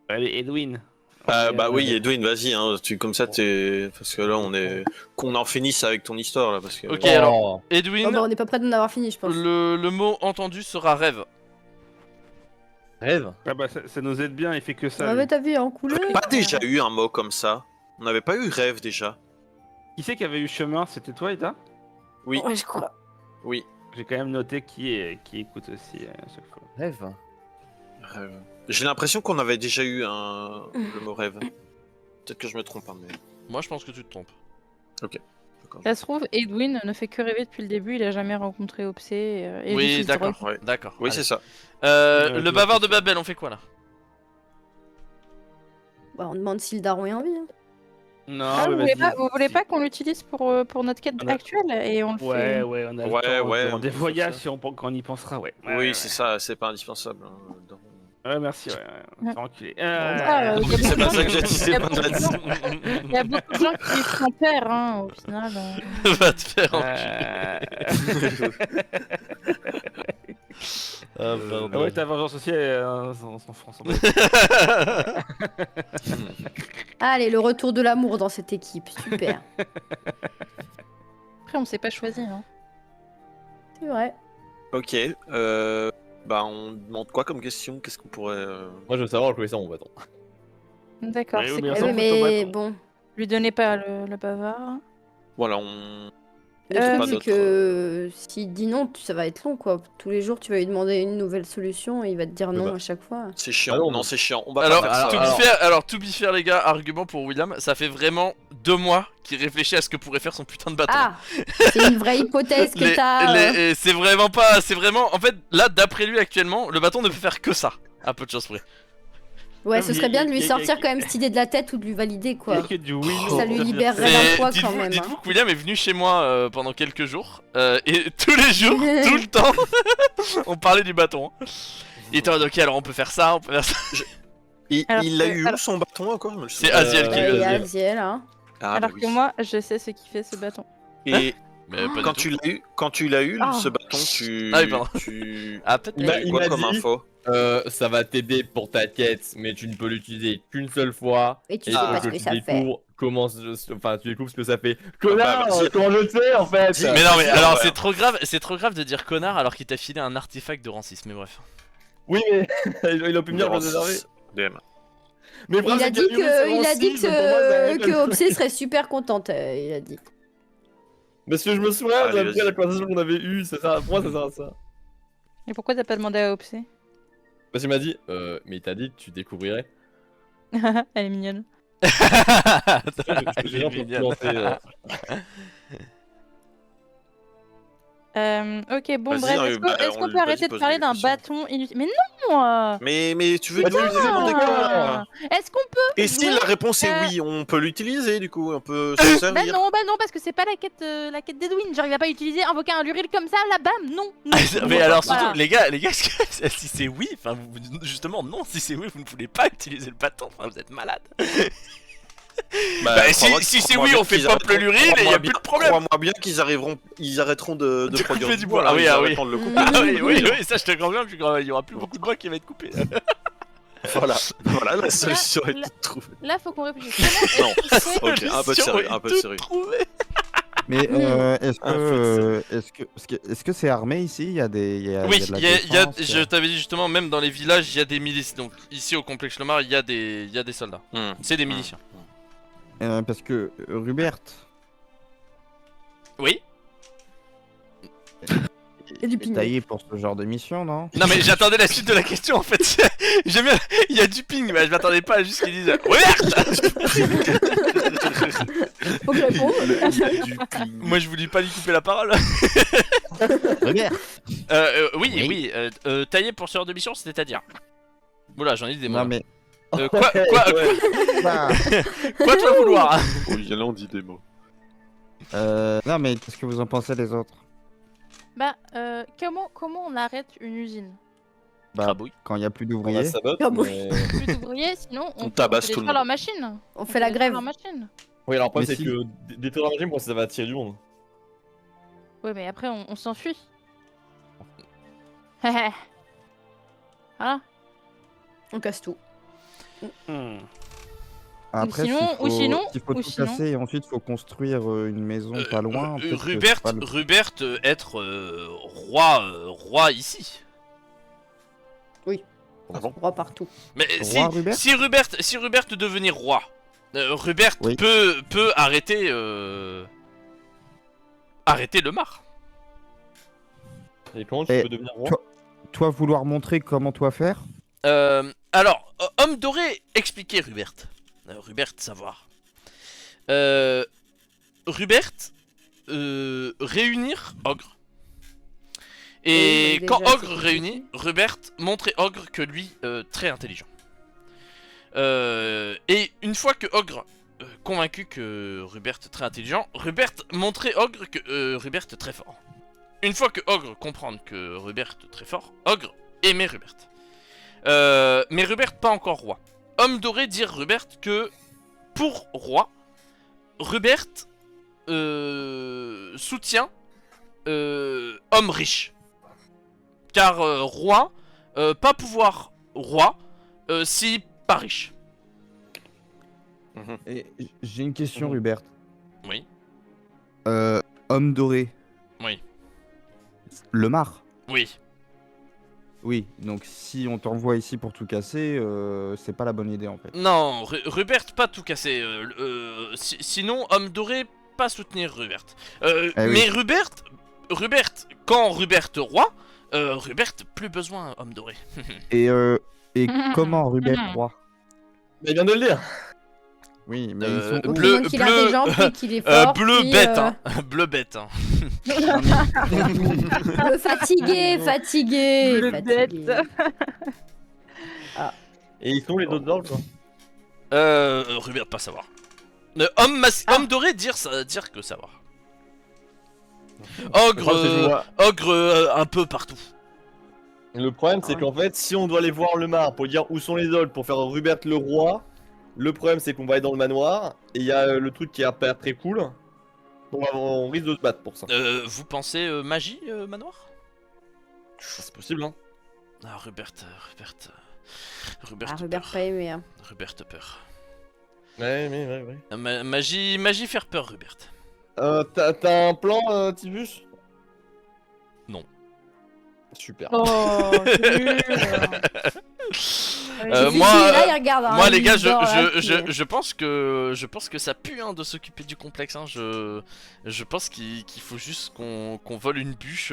Allez, Edwin. Bah oui, Edwin, vas-y, hein, comme ça, t'es. Parce que là, qu'on en finisse avec ton histoire, là, parce que. Ok, Oh. alors, Edwin, Oh, bah, on n'est pas prêt d'en avoir fini, je pense. le mot entendu sera rêve. Rêve. Ah bah ça nous aide bien, il fait que ça. Ah, lui. mais t'as vu, en On couleur. avait pas déjà eu un mot comme ça. On n'avait pas eu rêve déjà. Qui c'est qui avait eu chemin? C'était toi, Ida? Oui, Ouais, je crois. oui. J'ai quand même noté qui écoute aussi à chaque fois. Rêve. Rêve. J'ai l'impression qu'on avait déjà eu le mot rêve. Peut-être que je me trompe, hein, mais. Moi, je pense que tu te trompes. D'accord. Ça se trouve, Edwin ne fait que rêver depuis le début, il a jamais rencontré Opsé. Et Oui, les fils de d'accord. Roy. Ouais. D'accord. Oui, allez. c'est ça. Le bavard de Babel, on fait quoi là? Bah, on demande si le daron est en vie. hein. Non, Ah, vous voulez pas qu'on l'utilise pour notre quête On a- actuelle et on le fait. Ouais, on a Ouais, le temps. ouais, Dans on des peut voyages, faire si on y pensera, ouais. Oui, c'est ça, c'est pas indispensable. hein, dans- Ouais, merci, ouais. Ouais. T'es enculé. Ah, Oui, c'est pas ça que j'ai dit, c'est Il y a pas beaucoup ça. de gens- il y a beaucoup de gens qui sont pères, hein, au final. Va te faire enculer. Ah, Ah ouais, ta vengeance aussi, en France. Allez, le retour de l'amour dans cette équipe, super. Après, on s'est pas choisi. Hein. C'est vrai. Ok. Bah, on demande quoi comme question? Qu'est-ce qu'on pourrait. Moi, je veux savoir jouer ça mon bâton. D'accord. Oui, c'est bien quoi sûr. Eh on oui, fait ton mais bâton. bon. Lui donnez pas le bavard. Voilà, on. Le pas truc, c'est d'autre, que s'il dit non, ça va être long, quoi. Tous les jours, tu vas lui demander une nouvelle solution et il va te dire Oui, non bah. à chaque fois. C'est chiant. Ah non, non, mais- c'est chiant. On va Alors, pas faire ça. to be fair, les gars, argument pour William, ça fait vraiment 2 mois qu'il réfléchit à ce que pourrait faire son putain de bâton. Ah, c'est une vraie hypothèse que t'as. C'est vraiment pas. C'est vraiment. En fait, là, d'après lui actuellement, le bâton ne peut faire que ça. À peu de choses près. Ouais, Non, ce mais serait bien de lui y a- sortir quand même cette idée de la tête ou de lui valider, Il y quoi. a que du oui, non. Ça lui libérerait Mais d'un poids quand dites-vous même. dites-vous Hein. que William est venu chez moi pendant quelques jours. Et tous les jours, tout le temps, on parlait du bâton. Il était en mode, ok, alors on peut faire ça, on peut faire ça. Alors Il a que- eu où alors- son bâton encore? Je me C'est souviens. Aziel qui Il lui y a a dit. Aziel, hein. Ah, Alors bah que oui. moi, je sais ce qui fait ce bâton. Et Mais pas quand du tout. tu l'as eu, Ah. ce bâton, tu. Ah oui, pardon. tu. Ah, peut-être. Il m'a- t'as eu il quoi m'a comme dit- info? Ça va t'aider pour ta quête, mais tu ne peux l'utiliser qu'une seule fois. Et tu Et sais il pas faut ce que ça tu fait. découvres comment, enfin, tu découvres ce que ça fait. Connard, vas-y. comment je le sais en fait. Vas-y. Mais non, mais Ouais, alors ouais. c'est trop grave de dire connard alors qu'il t'a filé un artefact de racisme. Mais bref. Oui, mais il a pu venir me déserver. DM. Mais le Il problème, a c'est dit qu'il y a eu il a aussi, dit donc pour moi, ça arrive que à- Opsé serait super contente, il a dit. Parce que je me souviens Allez, après vas-y. la conversation qu'on avait eue, c'est ça. Pour moi, ça sert à ça. Et pourquoi t'as pas demandé à Opsé? Parce qu'il m'a dit, mais il t'a dit que tu découvrirais. Elle est mignonne. J'ai influencé. Ok, bon, Vas-y, bref, est-ce bah, qu'on on- peut vas-y, arrêter de pose parler des d'un questions. bâton inutile? Mais non Mais tu veux Bah, nous tu utiliser pour tes Ah. Est-ce qu'on peut Et si jouer la réponse est euh, oui, on peut l'utiliser du coup, on peut s'en servir. Bah non, parce que c'est pas la quête d'Edwin. Genre, il va pas utiliser, invoquer un Luril comme ça, là, bam, non. Mais alors Voilà. surtout, les gars, est-ce que si c'est oui, enfin justement non, si c'est oui, vous ne voulez pas utiliser le bâton, enfin vous êtes malade. Bah, si c'est oui, on fait pop le Luril et y a plus de problème. Crois-moi bien qu'ils arrêteront de De produire couper du du bois. bois. Ah oui, ils ah oui. arrêteront de le couper. Ah oui, ça je te confirme, il y aura plus beaucoup de bois qui va être coupé. Voilà, la solution est là- toute trouvée. Là, faut qu'on réfléchisse. Non. Comment est-ce qu'on fait- Ok, un peu de sérieux, un peu de sérieux. Mais est-ce Ah, que c'est armé ici? Il y a des. Oui, de la il y a, défense, je t'avais dit justement, même dans les villages, il y a des milices. Donc ici au complexe Lomar, il y a des soldats. C'est des miliciens. Parce que Rubert. Oui. Et du est pignon. taillé pour ce genre de mission, non? Non mais j'attendais la suite de la question en fait. J'aime bien. Il y a du ping, mais je m'attendais pas à juste qu'ils disent regarde. Faut que je réponde. Moi je voulais pas lui couper la parole. Rubert. Oui. Taillé pour ce genre de mission, c'est-à-dire. Oula, j'en ai des mots. Non là. mais. Quoi Ah. Quoi tu vas vouloir? Oui, là on dit des mots. Non mais qu'est-ce que vous en pensez les autres? Bah, comment on arrête une usine? Bah, Crabouille. quand il y a plus On la d'ouvriers. sabote, Ah bon. mais... Plus d'ouvriers, sinon On on tabasse peut tout le détruire monde. leur machine. On fait la peut grève. détruire leur machine. Oui, alors le problème, Mais c'est si. que détruire la machine, pour ça va attirer du monde. Ouais, mais après, on s'enfuit. Voilà. On casse tout. Après, ou sinon- s'il faut ou tout sinon- casser et ensuite faut construire une maison pas loin. peut-être que Rubert, c'est pas le- Rubert être roi ici. Roi partout. Mais Roi Rubert si Rubert devenir roi, Rubert Oui. peut arrêter le mar. Et comment tu Et peux devenir roi? Toi vouloir montrer comment toi faire? Alors, homme doré, expliquer Rubert. Rubert savoir. Rubert réunir Ogre. Et Oui, quand déjà, Ogre c'est réunit, compliqué. Rubert montrer Ogre que lui très intelligent. Et une fois que Ogre convaincu que Rubert très intelligent, Rubert montrer Ogre que Rubert très fort. Une fois que Ogre comprendre que Rubert très fort, Ogre aimer Rubert. Mais Rubert pas encore roi. Homme doré dire Rubert que pour roi, Rubert soutient homme riche. car roi, pas pouvoir roi, si pas riche. Et j'ai une question, Mhm. Rubert. Oui. Homme doré. Oui. Le mar. Oui. Oui, donc si on t'envoie ici pour tout casser, c'est pas la bonne idée en fait. Non, Rubert, pas tout casser. Sinon, homme doré, pas soutenir Rubert. Eh oui. Mais Rubert, quand Rubert roi, Rubert plus besoin homme doré. Et comment Rubert roi? Mais il vient de le dire. Oui, mais ils sont Donc, où bleu- il montre qu'il est intelligent, puis qu'il est fort. bleu puis, bête, hein. Bleu bête, hein. Fatigué. Le bête. Et ils sont les autres ordres, quoi. Rubert pas savoir. Homme doré dire que savoir. Ogre un peu partout. Le problème, c'est qu'en fait, si on doit aller voir le mar pour dire où sont les olds pour faire Rubert le roi, le problème, c'est qu'on va aller dans le manoir et il y a le truc qui a pas l'air très cool. Donc on risque de se battre pour ça. Vous pensez magie, manoir? C'est possible, hein. Ah, Rubert Ah, Rubert peur. pas aimé. Hein. Rubert peur. Ouais. Magie faire peur, Rubert. T'as un plan, Tibus? Non. Super. Oh, c'est nul. Moi, Là, il regarde, hein, moi les il gars, dort, là, puis, je pense que ça pue hein, de s'occuper du complexe. Hein. Je pense qu'il faut juste qu'on vole une bûche,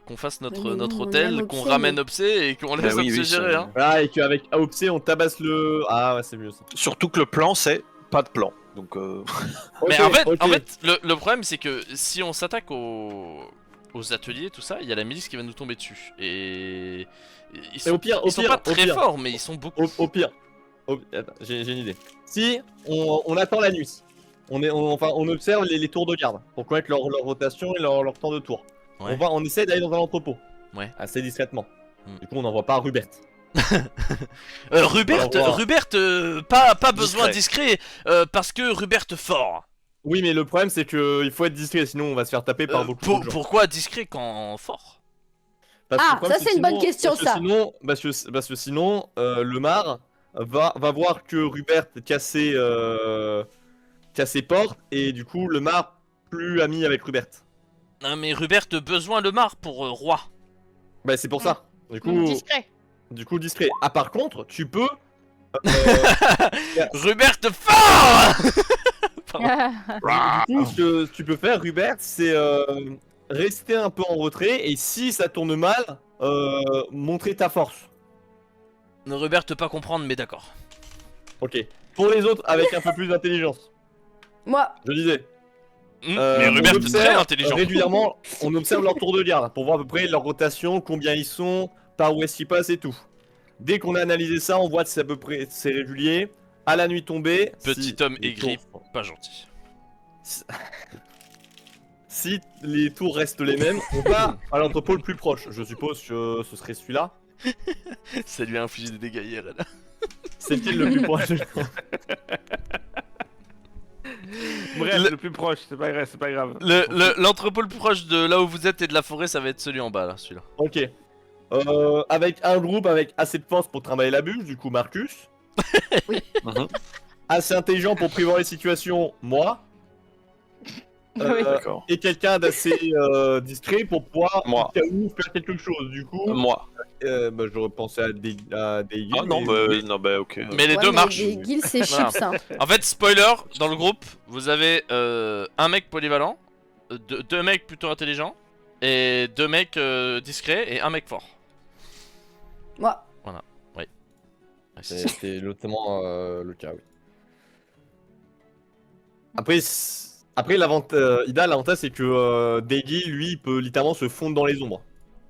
qu'on fasse notre Mais nous, hôtel, on aime qu'on Opsé, ramène nous. Obsé et qu'on laisse oui, Obsé oui, gérer. ça- Hein. Ah, et qu'avec AOPC, on tabasse le. Ah, ouais, c'est mieux ça. Surtout que le plan, c'est pas de plan. Donc, Mais Ok, en ok. fait, le problème c'est que si on s'attaque aux ateliers, tout ça, il y a la milice qui va nous tomber dessus. Et ils Et sont, au pire, ils sont pas très forts, mais ils sont beaucoup. Au pire. Attends, j'ai une idée. Si on attend la nuit, on observe les tours de garde pour connaître leur rotation et leur temps de tour. Ouais. On essaie d'aller dans un entrepôt. Ouais. Assez discrètement. Hmm. Du coup, on n'envoie pas Rubert. Rubert, Au revoir. pas besoin discret, parce que Rubert fort. Oui, mais le problème, c'est que il faut être discret, sinon on va se faire taper par beaucoup de gens. Pourquoi discret quand fort? Parce que Ah, le problème, ça, c'est une bonne question, parce que ça. Sinon, parce que sinon, le mar va voir que Rubert casse ses portes, et du coup, le mar plus ami avec Rubert. Non mais Rubert besoin le mar pour roi. Bah, c'est pour ça. Discret. Du coup, discret. Ah, par contre, tu peux. Rubert fort. Du coup, ce que tu peux faire, Rubert, c'est rester un peu en retrait, et si ça tourne mal, montrer ta force. Rubert pas comprendre mais d'accord. Ok. Pour les autres, avec un peu plus d'intelligence. Moi, Je disais. Mais On Rubert est observe, très intelligent. Régulièrement, on observe leur tour de garde pour voir à peu près leur rotation, combien ils sont, par où est-ce qu'ils passent et tout. Dès qu'on a analysé ça, on voit que c'est à peu près c'est régulier. À la nuit tombée, Petit homme aigri, pas gentil. Si les tours restent les mêmes, on va à l'entrepôt le plus proche. Je suppose que ce serait celui-là. Ça lui a infligé des dégâts IRL. C'est lequel le plus proche? Bref, le plus proche, c'est pas grave, c'est pas grave. L'entrepôt le plus proche de là où vous êtes et de la forêt, ça va être celui en bas là, celui-là. Ok. Avec un groupe avec assez de force pour trimballer la bûche, du coup Marcus. Mhm. Assez intelligent pour prévoir les situations, moi. Oui. D'accord. Et quelqu'un d'assez discret pour pouvoir Moi. au cas où faire quelque chose. Du coup, Moi. bah, j'aurais pensé à des Ah non, ok. Mais les ouais, deux mais marchent. les guilds, c'est Voilà. chips, hein. En fait, spoiler, dans le groupe, vous avez un mec polyvalent, deux mecs plutôt intelligents, et deux mecs discrets et un mec fort. Moi, Ouais, c'est notamment le cas, oui. Après l'avantage c'est que Deggy, lui, il peut littéralement se fondre dans les ombres.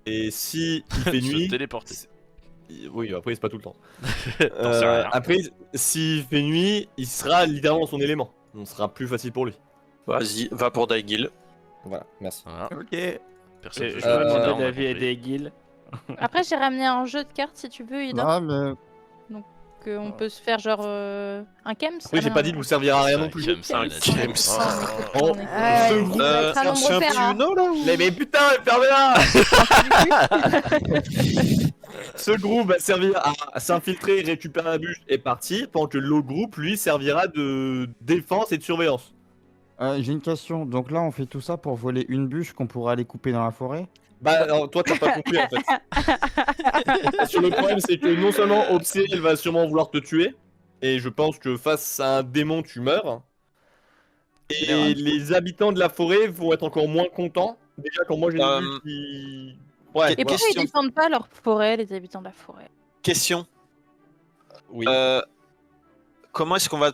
Et si il fait Se nuit, téléporter. oui, après c'est pas tout le temps. T'en sais rien. Après, s'il fait nuit, il sera littéralement dans son élément. Donc ce sera plus facile pour lui. Vas-y, va pour Daigil. Voilà, merci. Voilà. Ok. Personne Je peut vais jouer, on a demander compris. d'avis et des guilds. Après, j'ai ramené un jeu de cartes si tu veux, Ida. Non, mais qu'on peut se faire genre un kems. Oui, j'ai pas dit de vous servir à rien non plus. J'aime ça, James. Oh, Ouais, ce ouais, groupe- ça va être un nombre c'est un pair, petit hein. Uno là ou... Mais putain, fermez-la. Ce groupe va servir à s'infiltrer, récupérer la bûche et partir, pendant que l'autre groupe, lui, servira de défense et de surveillance. J'ai une question. Donc là, on fait tout ça pour voler une bûche qu'on pourra aller couper dans la forêt? Bah, alors, toi, t'as pas compris en fait. Sur le problème, c'est que non seulement Obsé, elle va sûrement vouloir te tuer, et je pense que face à un démon, tu meurs. Et les habitants de la forêt vont être encore moins contents. Déjà, quand moi j'ai vu qui. Ouais, Et pourquoi ils Question. défendent pas leur forêt, les habitants de la forêt? Question. oui. Comment est-ce qu'on va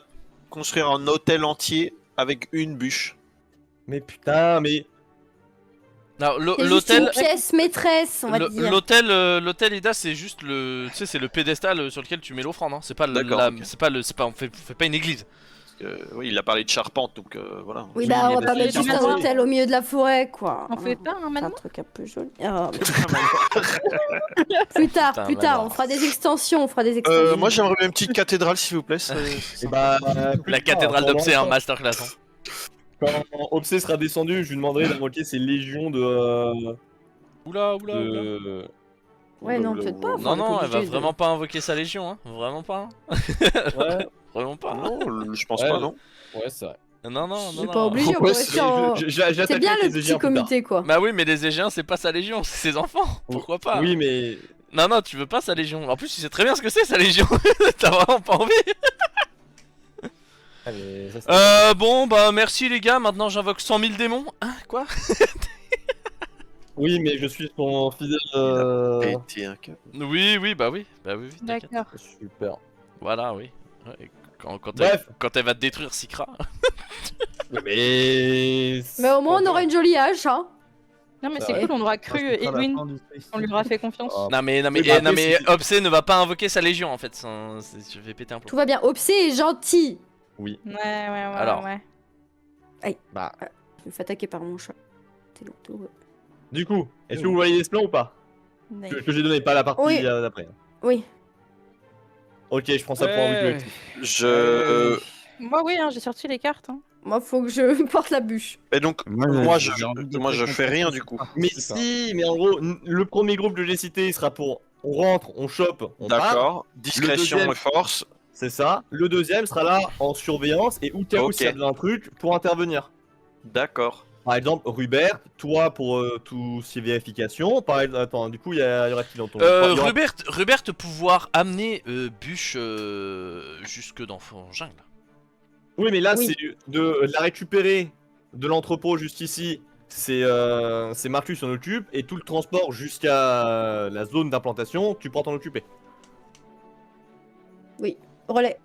construire un hôtel entier avec une bûche? Mais putain, mais. Non, C'est juste une l'hôtel. pièce maîtresse, on va dire. L'hôtel Ida, c'est juste le, tu sais, c'est le pédestal sur lequel tu mets l'offrande. Hein. C'est pas D'accord, ok. on fait pas une église. Oui, il a parlé de charpente, donc voilà. Oui, bah, on va mais pas c'est mettre juste bien un fait. hôtel au milieu de la forêt, quoi. On fait pas un C'est un manoir? truc un peu joli. Ah, plus tard, Putain, plus tard, manoir. on fera des extensions, on fera des extensions. Moi j'aimerais bien une petite cathédrale s'il vous plaît. Et bah, La cathédrale d'Obsé, un masterclass. Hein. Quand Obsé sera descendu, je lui demanderai d'invoquer ses légions de. Oula. Ouais, non, peut-être pas. Non, enfin, non, on est elle va obligé de- vraiment pas invoquer sa légion, hein. Vraiment pas. Hein. Ouais, Vraiment pas. Hein. Non, je pense Ouais. pas, non. ouais, c'est vrai. Non, non, C'est non. pas non. obligé, on peut Ouais, rester en... j'attaquerai C'est bien avec le les petit Égyptiens plus tard. comité, quoi. Bah oui, mais les Égéens, c'est pas sa légion, c'est ses enfants. Pourquoi pas? Oui, mais. Non, non, tu veux pas sa légion. En plus, tu sais très bien ce que c'est sa légion. T'as vraiment pas envie. Allez, ça, c'est- Bon, bah merci les gars. Maintenant, j'invoque 100 000 démons. Hein, quoi? Oui, mais je suis son fidèle. Pété un câble. Oui, bah oui. Bah oui, t'inquiète. D'accord. Super. Voilà, oui. Ouais, quand Bref. quand elle va te détruire Sikra. Mais. Mais au moins, on aura une jolie hache, hein. Non, mais c'est Ouais. cool, on aura cru Edwin, on lui aura fait confiance. Ah. Non mais Oui, bah, après, c'est- Obsé ne va pas invoquer sa légion en fait. Je vais péter un plomb. Tout va bien. Obsé est gentil. Ouais. Alors. Bah. Je me fais attaquer par mon chat. T'es lourd. Du coup, est-ce que vous voyez ce plan ou pas? Ouais. Que j'ai donné, pas la partie Oui. d'après. Oui. Ok, je prends ça pour un but collectif. Je. Moi, oui, hein, j'ai sorti les cartes. Hein. Moi, faut que je porte la bûche. Et donc, moi je fais rien du coup. Mais si, mais en gros, le premier groupe que j'ai cité, il sera pour on rentre, on chope, on part. D'accord. Discrétion deuxième- et force. C'est ça. Le deuxième sera là en surveillance et au cas où Ok. s'il y a un truc pour intervenir. D'accord. Par exemple, Rubert, toi pour tous ces vérifications. Par exemple, attends, du coup, il y aura qui dans ton il y aura- Rubert pouvoir amener Bûche jusque dans en jungle. Oui, mais là, Oui. c'est de la récupérer de l'entrepôt jusqu'ici. C'est Marcus qui s'en occupe et tout le transport jusqu'à la zone d'implantation, tu pourras t'en occuper. Relais.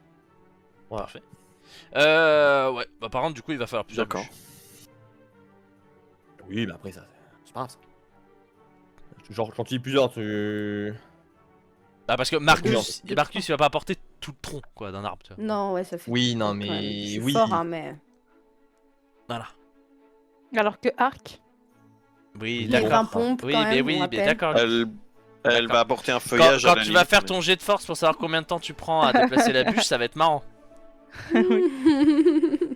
Voilà. Parfait. Ouais. Bah par contre, du coup, il va falloir plusieurs D'accord. bûches. Oui, mais après, ça, c'est pas grave. Ça. Genre, quand il y a plusieurs, tu. Ah parce que Marcus, il va pas apporter tout le tronc quoi d'un arbre. Tu vois. Non, ouais, ça fait. Oui, non, quand mais. même. Je suis Oui. fort, hein, mais. Voilà. Alors que Arc, Oui, Il y a d'accord. un pompe, Oui, quand mais même, oui, on mais rappelle. d'accord. Elle D'accord. va apporter un Quand, feuillage. quand à la tu vas limite, faire mais- ton jet de force pour savoir combien de temps tu prends à déplacer la bûche, ça va être marrant.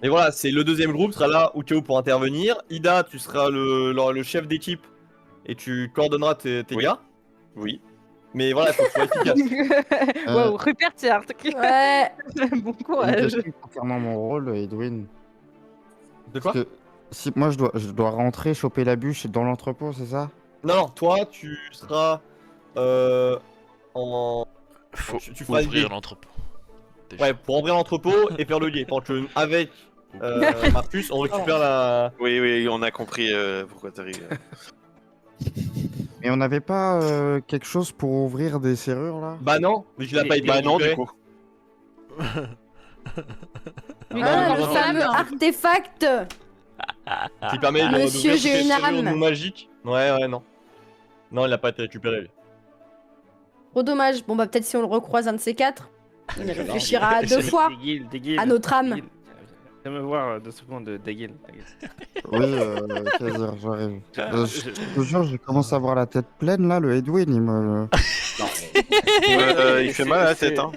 Et voilà, c'est le deuxième groupe sera là au cas où pour intervenir. Ida, tu seras le chef d'équipe et tu coordonneras tes Oui. gars. Oui. Mais voilà, faut que tu sois efficace. Waouh, Rupert, c'est hard. Ouais. Bon Une courage. question concernant mon rôle, Edwin. De quoi? Parce que si moi je dois rentrer, choper la bûche dans l'entrepôt, c'est ça? Non, non, toi, tu seras en. Faut Tu feras ouvrir une- l'entrepôt. Déjà. Ouais, pour ouvrir l'entrepôt et faire le guet. Pendant que avec Marcus, on récupère la. Oui, oui, on a compris pourquoi t'arrives. Mais on n'avait pas quelque chose pour ouvrir des serrures là? Bah non, mais je l'ai pas été Bah non, du récupéré. coup. Oui, Ah, non, le non, fameux non. artefact. Qui permet de Monsieur, d'ouvrir j'ai toutes les une serrures âme. non magiques. Ouais, ouais, non. Non, il a pas été récupéré. Lui. Trop dommage. Bon, bah, peut-être si on le recroise un de ces quatre, il réfléchira deux fois Déguile. à notre âme. Viens me voir 2 secondes de Déguile. Oui, Kaiser, j'arrive. Je te jure, je commence à avoir la tête pleine là, le Edwin, il me. Il fait mal à la tête, hein.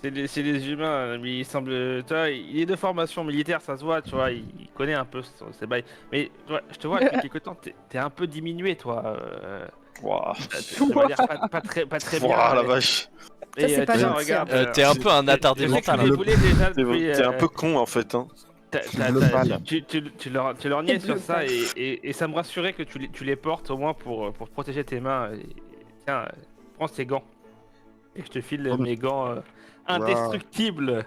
C'est les humains, mais il semble. Tu vois, il est de formation militaire, ça se voit, tu vois, il connaît un peu ses bails. Mais je te vois, depuis quelque temps, t'es un peu diminué, toi. Waouh. De manière pas très bien. Waouh, la vache. Ça, c'est pas tiens, gentil, regarde, hein. T'es un peu un attardé je sais que mental. tu les Hein. voulais déjà T'es depuis. t'es un peu con en fait. Hein. Le pâle. Tu leur niais Le sur ça pâle. et ça me rassurait que tu les portes au moins pour protéger tes mains. Tiens, prends ces gants. Et je te file mes gants indestructibles.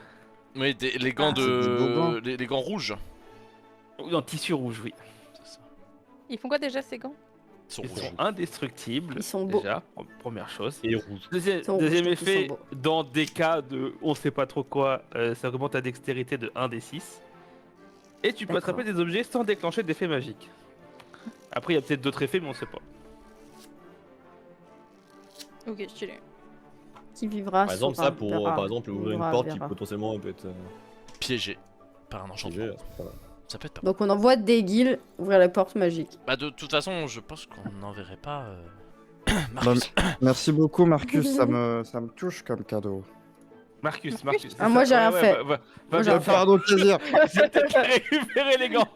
Oui, les gants Ah, c'est des beaux gants. les gants rouges. Oui, en tissu rouge, oui. C'est ça. Ils font quoi déjà ces gants? Ils sont Ils rouges. sont indestructibles. Ils sont beaux. Déjà, première chose. Et rouge. Deuxième, sont deuxième rouges, ils effet, sont beaux. dans des cas de on sait pas trop quoi, ça augmente ta dextérité de 1 des 6. Et tu peux D'accord. attraper des objets sans déclencher d'effet magique. Après, il y a peut-être d'autres effets, mais on sait pas. Ok, stylé. Qui vivra Par exemple, saura, ça pour verra. par exemple ouvrir une Vivra, porte qui verra. potentiellement peut être Piégés par un enchantement. piégée. Voilà. Ça peut être pas. Donc on envoie des guilds ouvrir la porte magique. Bah de toute façon, je pense qu'on n'enverrait pas. Bah, Marcus. merci beaucoup, Marcus, ça me touche comme cadeau. Marcus. Ah, moi, j'ai rien fait. Va Moi, j'ai bien rien faire. Pardon, plaisir. J'ai peut-être récupérer les gants.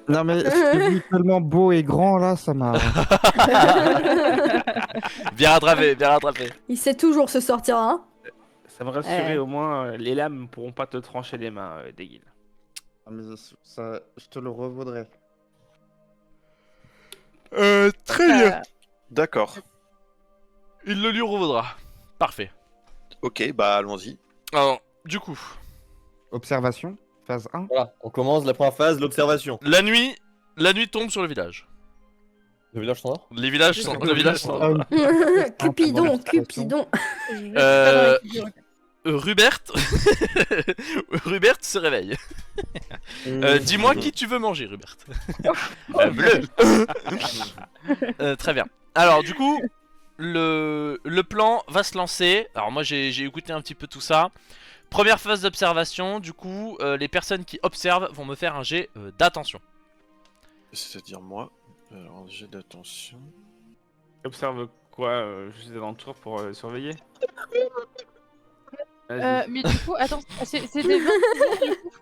Non mais je t'ai vu tellement beau et grand là, ça m'a. Bien rattrapé, bien rattrapé. Il sait toujours se sortir, hein. Ça me rassurait Ouais. au moins, les lames pourront pas te trancher les mains, des guilds. Ah, mais ça, je te le revaudrai. Très bien. D'accord. Il le lui revaudra. Parfait. Ok, bah allons-y. Alors, du coup, Observation, phase 1. Voilà, on commence la première phase, l'observation. la nuit tombe sur le village. Le village standard. Les villages sont. Le village sont. Cupidon, Cupidon. Rubert. Rubert se réveille. Dis-moi qui tu veux manger, Rubert. Bleu. Très bien. Alors, du coup, le plan va se lancer. Alors, moi, j'ai écouté un petit peu tout ça. Première phase d'observation. Du coup, les personnes qui observent vont me faire un jet d'attention. C'est-à-dire moi. Alors, j'ai d'attention. Observe quoi juste alentour pour surveiller. Vas-y. Mais du coup, attends, c'est des 20.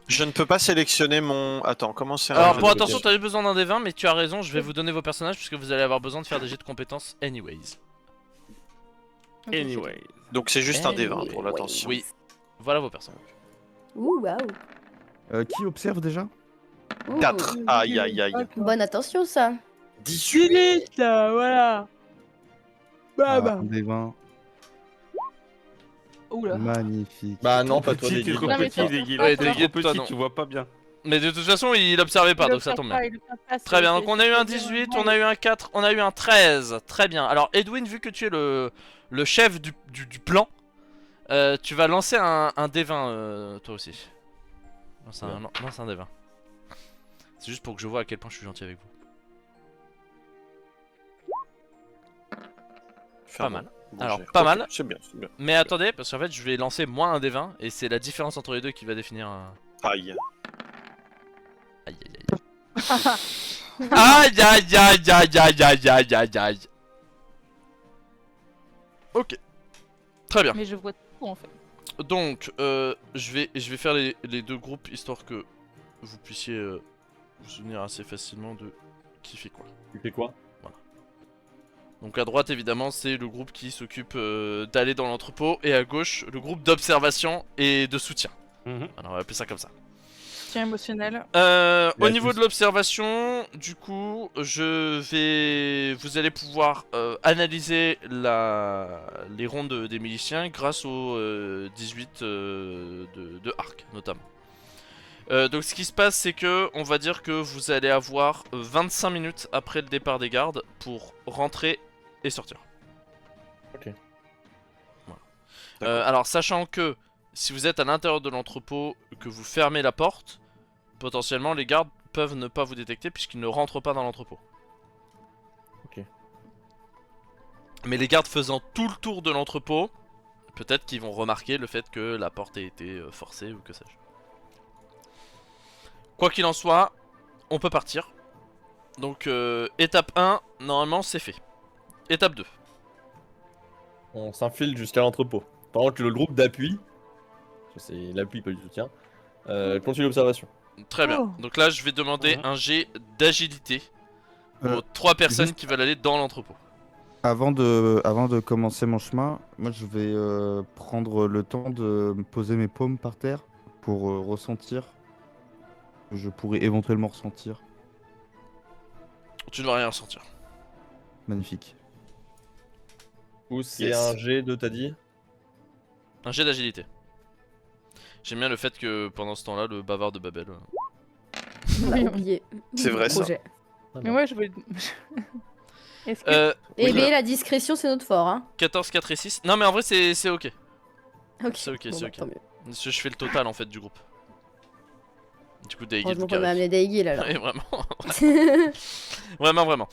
Je ne peux pas sélectionner mon. Attends, comment c'est un Alors, jeu pour de attention, piège t'avais besoin d'un des 20, mais tu as raison, je vais vous donner vos personnages puisque vous allez avoir besoin de faire des jets de compétences anyways. Anyway. Donc c'est juste un des 20 pour Anyways. l'attention. Oui, voilà vos personnages. Ouh, waouh. Qui observe déjà? Ouh. 4. Aïe aïe aïe. Bonne attention, ça. 18. là, voilà. Un des 20. Oula. Magnifique. Bah non, pas toi, Petit, des t'es trop Non, mais petit, toi- des guilds. Ouais, T'es des trop guildes, toi, petit, non. tu vois pas bien. Mais de toute façon, il observait pas, donc ça tombe bien. Très bien, donc on a eu un 18, on a eu un 4, on a eu un 13. Très bien. Alors, Edwin, vu que tu es le chef du plan, tu vas lancer un D20 toi aussi. Lance un D20. C'est juste pour que je vois à quel point je suis gentil avec vous. Pas mal. Alors, pas mal. C'est bien, c'est bien. Mais attendez, parce qu'en fait, je vais lancer moins un D20 et c'est la différence entre les deux qui va définir un. Aïe. Aïe aïe aïe. Aïe aïe aïe aïe aïe aïe aïe aïe aïe. Ok. Très bien. Mais je vois tout en fait. Donc, je vais faire les deux groupes histoire que vous puissiez vous souvenir assez facilement de qui fait quoi. Tu fais quoi? Donc à droite évidemment c'est le groupe qui s'occupe d'aller dans l'entrepôt et à gauche le groupe d'observation et de soutien. Mhm. Alors on va appeler ça comme ça. Soutien émotionnel. Au niveau de l'observation, du coup, vous allez pouvoir analyser les rondes des miliciens grâce aux 18 de arc notamment. Donc ce qui se passe, c'est que on va dire que vous allez avoir 25 minutes après le départ des gardes pour rentrer et sortir. Ok. Voilà. Alors sachant que si vous êtes à l'intérieur de l'entrepôt, que vous fermez la porte, potentiellement les gardes peuvent ne pas vous détecter puisqu'ils ne rentrent pas dans l'entrepôt. Ok. Mais les gardes faisant tout le tour de l'entrepôt, peut-être qu'ils vont remarquer le fait que la porte ait été forcée ou que sais-je. Quoi qu'il en soit, on peut partir. Donc étape 1, normalement c'est fait. Étape 2. On s'infile jusqu'à l'entrepôt. Par contre, le groupe d'appui, que c'est l'appui, pas du soutien. Continue l'observation. Très bien. Oh. Donc là, je vais demander Mhm. un jet d'agilité aux Euh, 3 personnes juste- qui veulent aller dans l'entrepôt. Avant de commencer mon chemin, moi je vais prendre le temps de poser mes paumes par terre pour ressentir. Je pourrais éventuellement ressentir. Tu ne vas rien ressentir. Magnifique. Ou c'est Yes. un G de, t'as dit? Un jet d'agilité. J'aime bien le fait que pendant ce temps-là, le bavard de Babel. On l'a oublié. C'est vrai, ça. Projet. Mais moi, je voulais. Est-ce que. Et Oui, bien, la discrétion, c'est notre fort, hein. 14, 4 et 6. Non, mais en vrai, c'est ok. Ok. C'est ok, Bon, c'est bah, ok. tant mieux. Parce que je fais le total en fait du groupe. Du coup, Daigil, Heureusement vous qu'on a amené Daigil alors. Ouais, vraiment. Vraiment.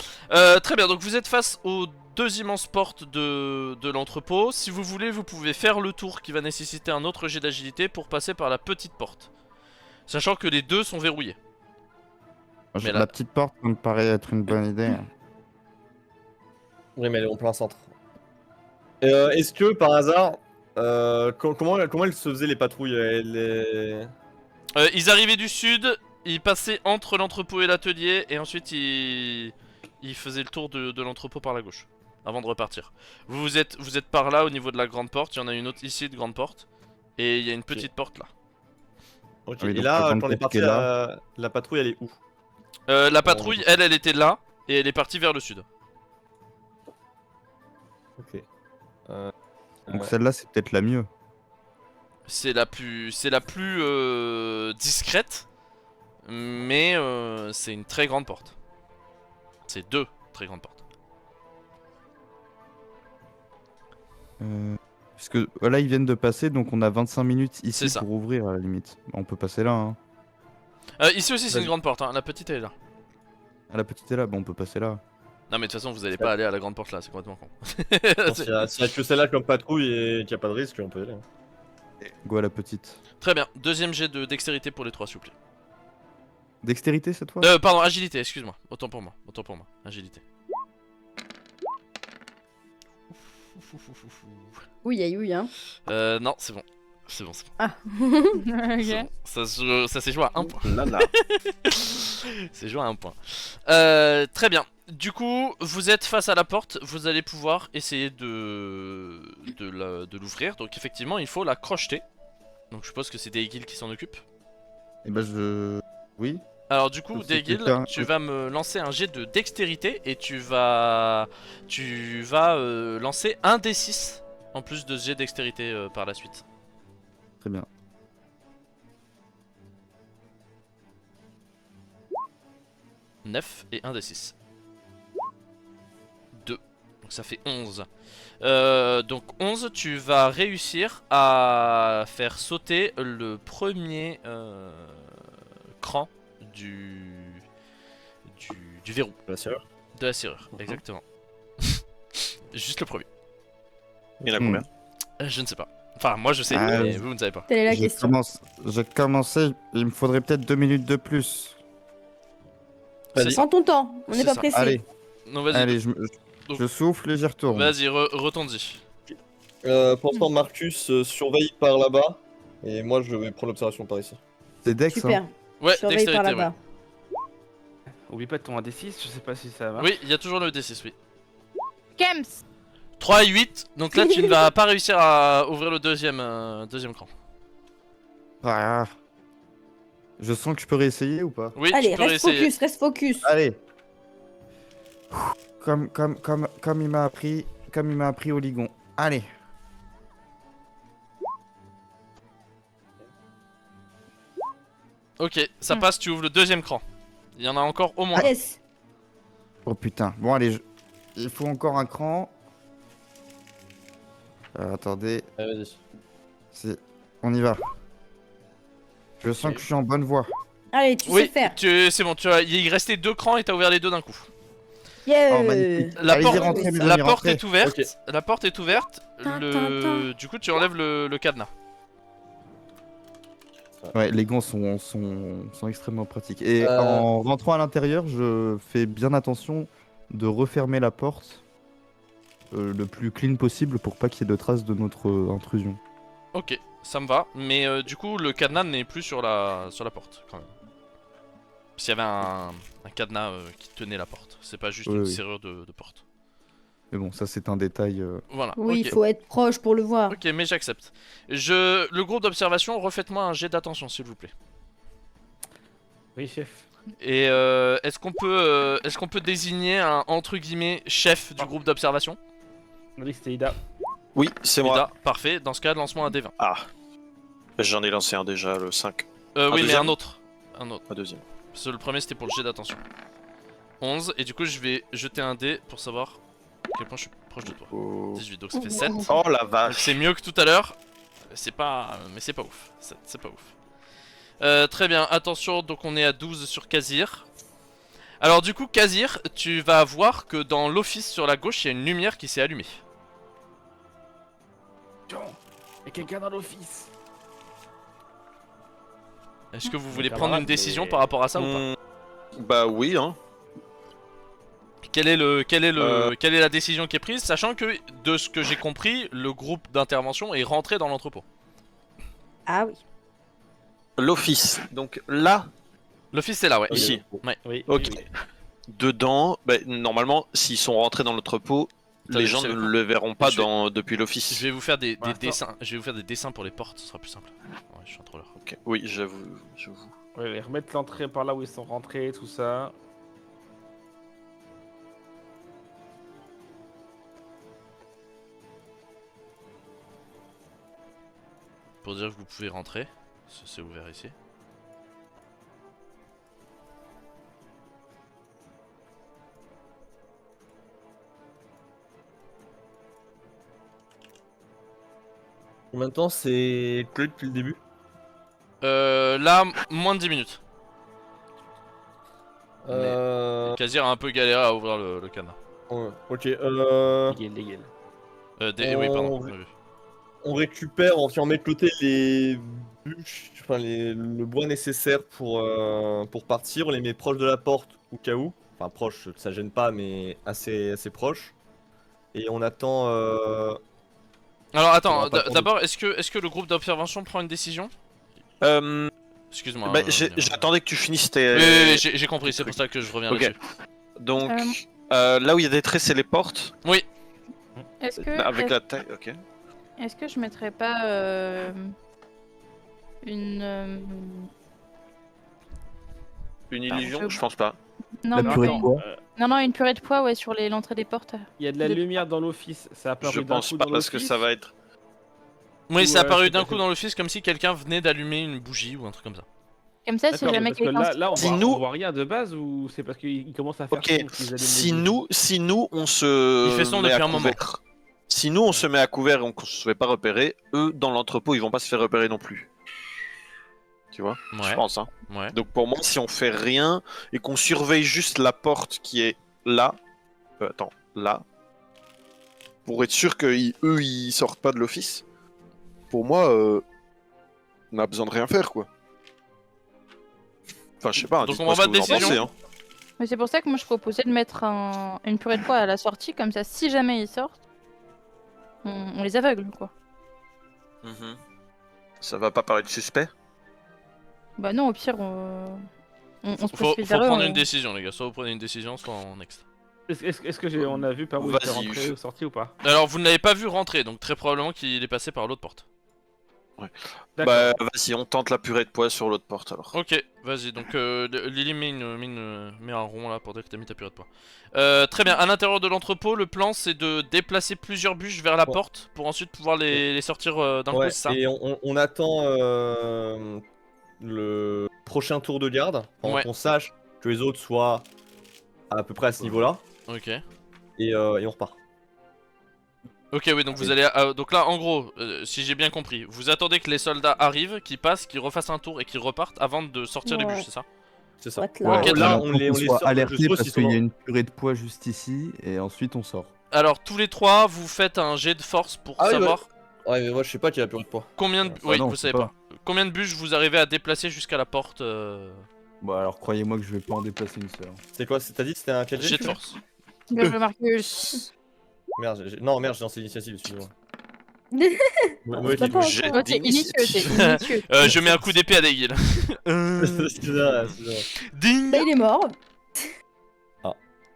Très bien, donc vous êtes face aux 2 immenses portes de l'entrepôt. Si vous voulez, vous pouvez faire le tour qui va nécessiter un autre jet d'agilité pour passer par la petite porte. Sachant que les 2 sont verrouillés. Mais là- La petite porte me paraît être une bonne idée. Oui, mais elle est en plein centre. Est-ce que par hasard, comment elles se faisaient les patrouilles? Ils arrivaient du sud, ils passaient entre l'entrepôt et l'atelier, et ensuite ils faisaient le tour de l'entrepôt par la gauche, avant de repartir. Vous êtes par là au niveau de la grande porte, il y en a une autre ici de grande porte, et il y a une petite porte là. Ok, Oui, et donc là, la grande quand on est porte parti, qui est là. la patrouille, elle est où? La patrouille, elle était là, et elle est partie vers le sud. Ok. Donc celle-là, c'est peut-être la mieux. C'est la plus discrète, mais c'est une très grande porte. C'est 2 très grandes portes. Parce que là, ils viennent de passer, donc on a 25 minutes C'est ici ça. pour ouvrir à la limite. On peut passer là. Hein. Ici aussi c'est une Vas-y. grande porte, hein. La petite elle est là. Ah, la petite est là, bon, on peut passer là. Non mais de toute façon vous allez pas aller à la grande porte là, c'est complètement con. S'il y a que celle-là comme patrouille et qu'il n'y a pas de risque, on peut y aller. Go à la petite. Très bien, deuxième jet de dextérité pour les 3 s'il vous plaît. Dextérité cette fois? Pardon, agilité, excuse-moi. Autant pour moi, agilité. Oui, oui, hein. Non, c'est bon. C'est bon. Ah. C'est Ok. bon. Ça s'est joué à 1 point. Nana. C'est joué à 1 point. Très bien. Du coup, vous êtes face à la porte, vous allez pouvoir essayer de l'ouvrir. Donc effectivement, il faut la crocheter. Donc je suppose que c'est Daigil qui s'en occupe. Et bah je... Oui. Alors du coup, Donc, c'est Daigil, quelqu'un- tu vas me lancer un jet de dextérité et tu vas lancer un D6 en plus de ce jet de dextérité par la suite. Très bien. « 9 et 1 D6. 2. Donc ça fait 11. Donc 11, tu vas réussir à faire sauter le premier cran du verrou. La serrure. De la serrure, exactement. Juste le premier. Il a combien? Je ne sais pas. Enfin, moi je sais, Ah, mais je- vous ne savez pas. Telle est la J'ai question. commencé, il me faudrait peut-être 2 minutes de plus. C'est Vas-y. ça. Prends ton temps, on C'est n'est pas ça. pressé. Allez, Non, vas-y. allez, Donc- je souffle et j'y retourne. Vas-y, retourne-y. Pour l'instant, Marcus surveille par là-bas. Et moi, je vais prendre l'observation par ici. C'est Dex, Super. hein. Ouais, Surveille par dextérité, là-bas. Oublie pas de ton D6, je sais pas si ça va. Oui, il y a toujours le D6, oui. Kems 3 et 8, donc là tu ne vas pas réussir à ouvrir le deuxième cran. Ah. Je sens que je peux réessayer ou pas? Oui, Allez, tu peux reste réessayer. focus, reste focus. Allez. Comme il m'a appris au ligon. Allez. Ok, ça passe, tu ouvres le deuxième cran. Il y en a encore au moins. Yes. Oh putain. Bon allez, il faut encore un cran. Attendez, Allez, vas-y. on y va. Je sens Ok. que je suis en bonne voie. Allez, tu sais Oui, faire. c'est bon, il restait 2 crans et t'as ouvert les 2 d'un coup. Yeah. Oh, magnifique. La Allez-y, porte, rentrez, mes la amis, porte rentrez. est ouverte. Ok. La porte est ouverte. Tin, Du coup, tu enlèves le cadenas. Ouais, les gants sont extrêmement pratiques. Et en rentrant à l'intérieur, je fais bien attention de refermer la porte le plus clean possible pour pas qu'il y ait de traces de notre intrusion. Ok, ça me va. Mais du coup, le cadenas n'est plus sur la porte quand même. Parce qu'il y avait un cadenas qui tenait la porte. C'est pas juste Oui, une oui. serrure de porte. Mais bon, ça c'est un détail. Voilà. Oui, ok. il faut être proche pour le voir. Ok, mais j'accepte. Le groupe d'observation, refaites-moi un jet d'attention, s'il vous plaît. Oui, chef. Et est-ce qu'on peut désigner un entre guillemets chef du groupe d'observation? On a dit que c'était Ida. Oui, c'est moi. Ida, parfait. Dans ce cas, lance-moi un D20. Ah. J'en ai lancé un déjà, le 5. Oui, mais deuxième un autre. Un autre. Un deuxième. Parce que le premier c'était pour le jet d'attention. 11. Et du coup, je vais jeter un dé pour savoir à quel point je suis proche de toi. Oh, 18, donc ça fait 7. oh la Donc vache. c'est mieux que tout à l'heure. C'est pas. Mais c'est pas ouf. C'est pas ouf. Très bien, attention, donc on est à 12 sur Kazir. Alors du coup, Kazir, tu vas voir que dans l'office sur la gauche, il y a une lumière qui s'est allumée. Il y a quelqu'un dans l'office. Est-ce que vous voulez camarade, prendre une décision mais- par rapport à ça ou pas? Bah oui, hein. Quelle est la décision qui est prise, sachant que, de ce que j'ai compris, le groupe d'intervention est rentré dans l'entrepôt. Ah oui. L'office. Donc là, L'office c'est là, ouais. ici. Oui. Ok. oui, oui. Dedans, bah, normalement, s'ils sont rentrés dans l'entrepôt, Attendez, les gens je ne sais- le verront pas je vais- depuis l'office. Je vais vous faire des Pour l'instant. dessins. Je vais vous faire des dessins pour les portes, ce sera plus simple. Ouais, je suis un troller. Ok. Oui, j'avoue. Ouais, remettre l'entrée par là où ils sont rentrés, tout ça. Pour dire que vous pouvez rentrer. C'est ouvert ici. Combien de temps c'est clos depuis le début? Là, moins de 10 minutes. Euh... Kazir a un peu galéré à ouvrir le cadenas. ouais, ok, Légal. Oui, pardon. On- oui, oui. on récupère, on met de côté les bûches, enfin le bois nécessaire pour partir, on les met proche de la porte au cas où. Enfin proche, ça gêne pas, mais assez proche. Et on attend... Alors On attends, va pas prendre d'abord, est-ce que le groupe d'observation prend une décision? Euh, Excuse-moi. bah, Léon. j'attendais que tu finisses tes. Oui, oui, j'ai compris, c'est pour ça que je reviens Ok. là-dessus. Donc, Euh, là où il y a des traits, c'est les portes. Est-ce que, Avec la taille, ok. est-ce que je mettrais pas une. Une Pardon, illusion, je pense pas. Non, La mais- purée de Attends, pois. non, une purée de pois, ouais, sur l'entrée des portes. il y a de la De- lumière dans l'office. Ça a apparu Je d'un pense coup pas dans parce que l'office. ça va être. Oui, Ou, c'est apparu c'est d'un pas coup fait. dans l'office comme si quelqu'un venait d'allumer une bougie ou un truc comme ça. Comme ça, si D'accord, jamais parce que quelqu'un. là, Si on nous- voit rien de base ou c'est parce qu'ils commencent à faire Ok, sombre qu'ils allument les bougies si nous on se. Il fait sombre met depuis à un moment. couvert. Si nous on se met à couvert et on se fait pas repérer, eux dans l'entrepôt ils vont pas se faire repérer non plus. Tu vois? Je Ouais, pense, hein. ouais. Donc pour moi, si on fait rien et qu'on surveille juste la porte qui est là, attends, là, pour être sûr que eux ils sortent pas de l'office, pour moi, on a besoin de rien faire quoi. Enfin, je sais pas. Donc dites-moi on va ce que pas de vous en décision. pensez, hein. Mais c'est pour ça que moi je proposais de mettre une purée de pois à la sortie, comme ça, si jamais ils sortent, on les aveugle, quoi. Ça va pas paraître suspect. Bah non, au pire, on se Faut précipite vers eux, prendre on- une décision, les gars. Soit vous prenez une décision, soit on next. Est-ce que on a vu par où il était Vas-y, rentré ou sorti ou pas? Alors, vous ne l'avez pas vu rentrer, donc très probablement qu'il est passé par l'autre porte. Bah, vas-y, on tente la purée de pois sur l'autre porte alors. Ok, vas-y. Donc, Lily met un rond là pour dire que t'as mis ta purée de pois. Très bien. À l'intérieur de l'entrepôt, le plan c'est de déplacer plusieurs bûches vers la Ouais. porte pour ensuite pouvoir les sortir d'un coup, ouais, c'est ça? et on attend le prochain tour de garde, pendant Ouais. qu'on sache que les autres soient à peu près à ce niveau-là, Ok. et on repart. Ok, oui, donc vous allez. Donc là, en gros, si j'ai bien compris, vous attendez que les soldats arrivent, qu'ils passent, qu'ils refassent un tour et qu'ils repartent avant de sortir les Ouais. bûches, c'est ça? C'est ça. What, là Ok, là, Alors, on faut les qu'on soit sort, alerté je suppose parce qu'ils qu'il y a sont- une purée de pois juste ici et ensuite on sort. Alors, tous les trois, vous faites un jet de force pour Ah oui, savoir Ouais, mais moi je sais pas qu'il y a purée de pois. combien de. Enfin, Oui, non, vous je sais savez pas. Combien de bûches vous arrivez à déplacer jusqu'à la porte Bon alors croyez-moi que je vais pas en déplacer une seule. C'est quoi? T'as dit que c'était un 4 jet de force. Je vais marquer. Merde, non, merde, j'ai lancé l'initiative, excusez-moi. Ouais, C'est pas j'ai- encore. Ouais, c'est initieux. Je mets un coup d'épée à Daigil. C'est ça, c'est ça. Ding. Bah, il est mort.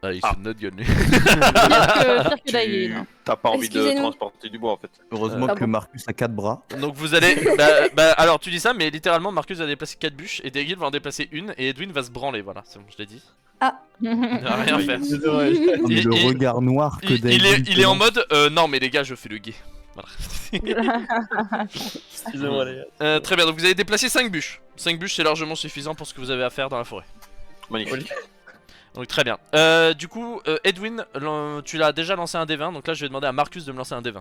Ah, il se fout de notre gueule, lui. Pire que Daïl. T'as pas envie de Excusez-nous. transporter du bois en fait. Heureusement Ah que bon. Marcus a 4 bras. Donc vous allez. Alors tu dis ça, mais littéralement, Marcus va déplacer 4 bûches et Daigil va en déplacer une et Edwin va se branler. Voilà, c'est bon, je l'ai dit. Il va rien faire. C'est dommage. Oh, mais le regard noir que Il est en mode non, mais les gars, je fais le gay. Voilà. Excusez-moi, les gars. Très bien, donc vous avez déplacé 5 bûches. 5 bûches, c'est largement suffisant pour ce que vous avez à faire dans la forêt. Magnifique. Donc très bien. Du coup, Edwin, tu l'as déjà lancé un D20, donc là je vais demander à Marcus de me lancer un D20.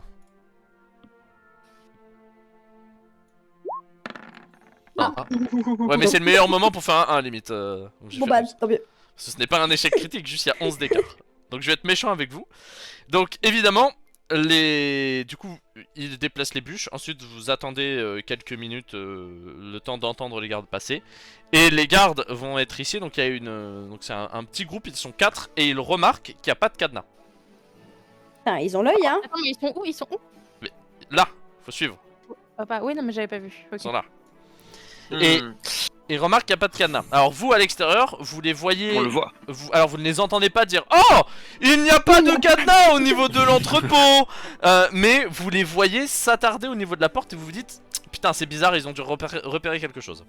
Ouais, mais c'est le meilleur moment pour faire un 1 limite. Donc j'ai Bon fait bah, 11. tant mieux. Ce n'est pas un échec critique, juste il y a 11 d'écart. Donc je vais être méchant avec vous. Donc évidemment, du coup, il déplace les bûches. Ensuite, vous attendez quelques minutes, le temps d'entendre les gardes passer. Et les gardes vont être ici. Donc il y a donc c'est un petit groupe, ils sont 4 et ils remarquent qu'il n'y a pas de cadenas. Putain, ils ont l'œil, hein. Attends, mais ils sont où Là, faut suivre. Papa, oui, non, mais j'avais pas vu. Ils Ok. sont là. Et ils remarquent qu'il n'y a pas de cadenas. Alors vous, à l'extérieur, vous les voyez. On le voit. Alors vous ne les entendez pas dire oh, il n'y a pas de cadenas au niveau de l'entrepôt. Mais vous les voyez s'attarder au niveau de la porte et vous vous dites putain, c'est bizarre, ils ont dû repérer quelque chose.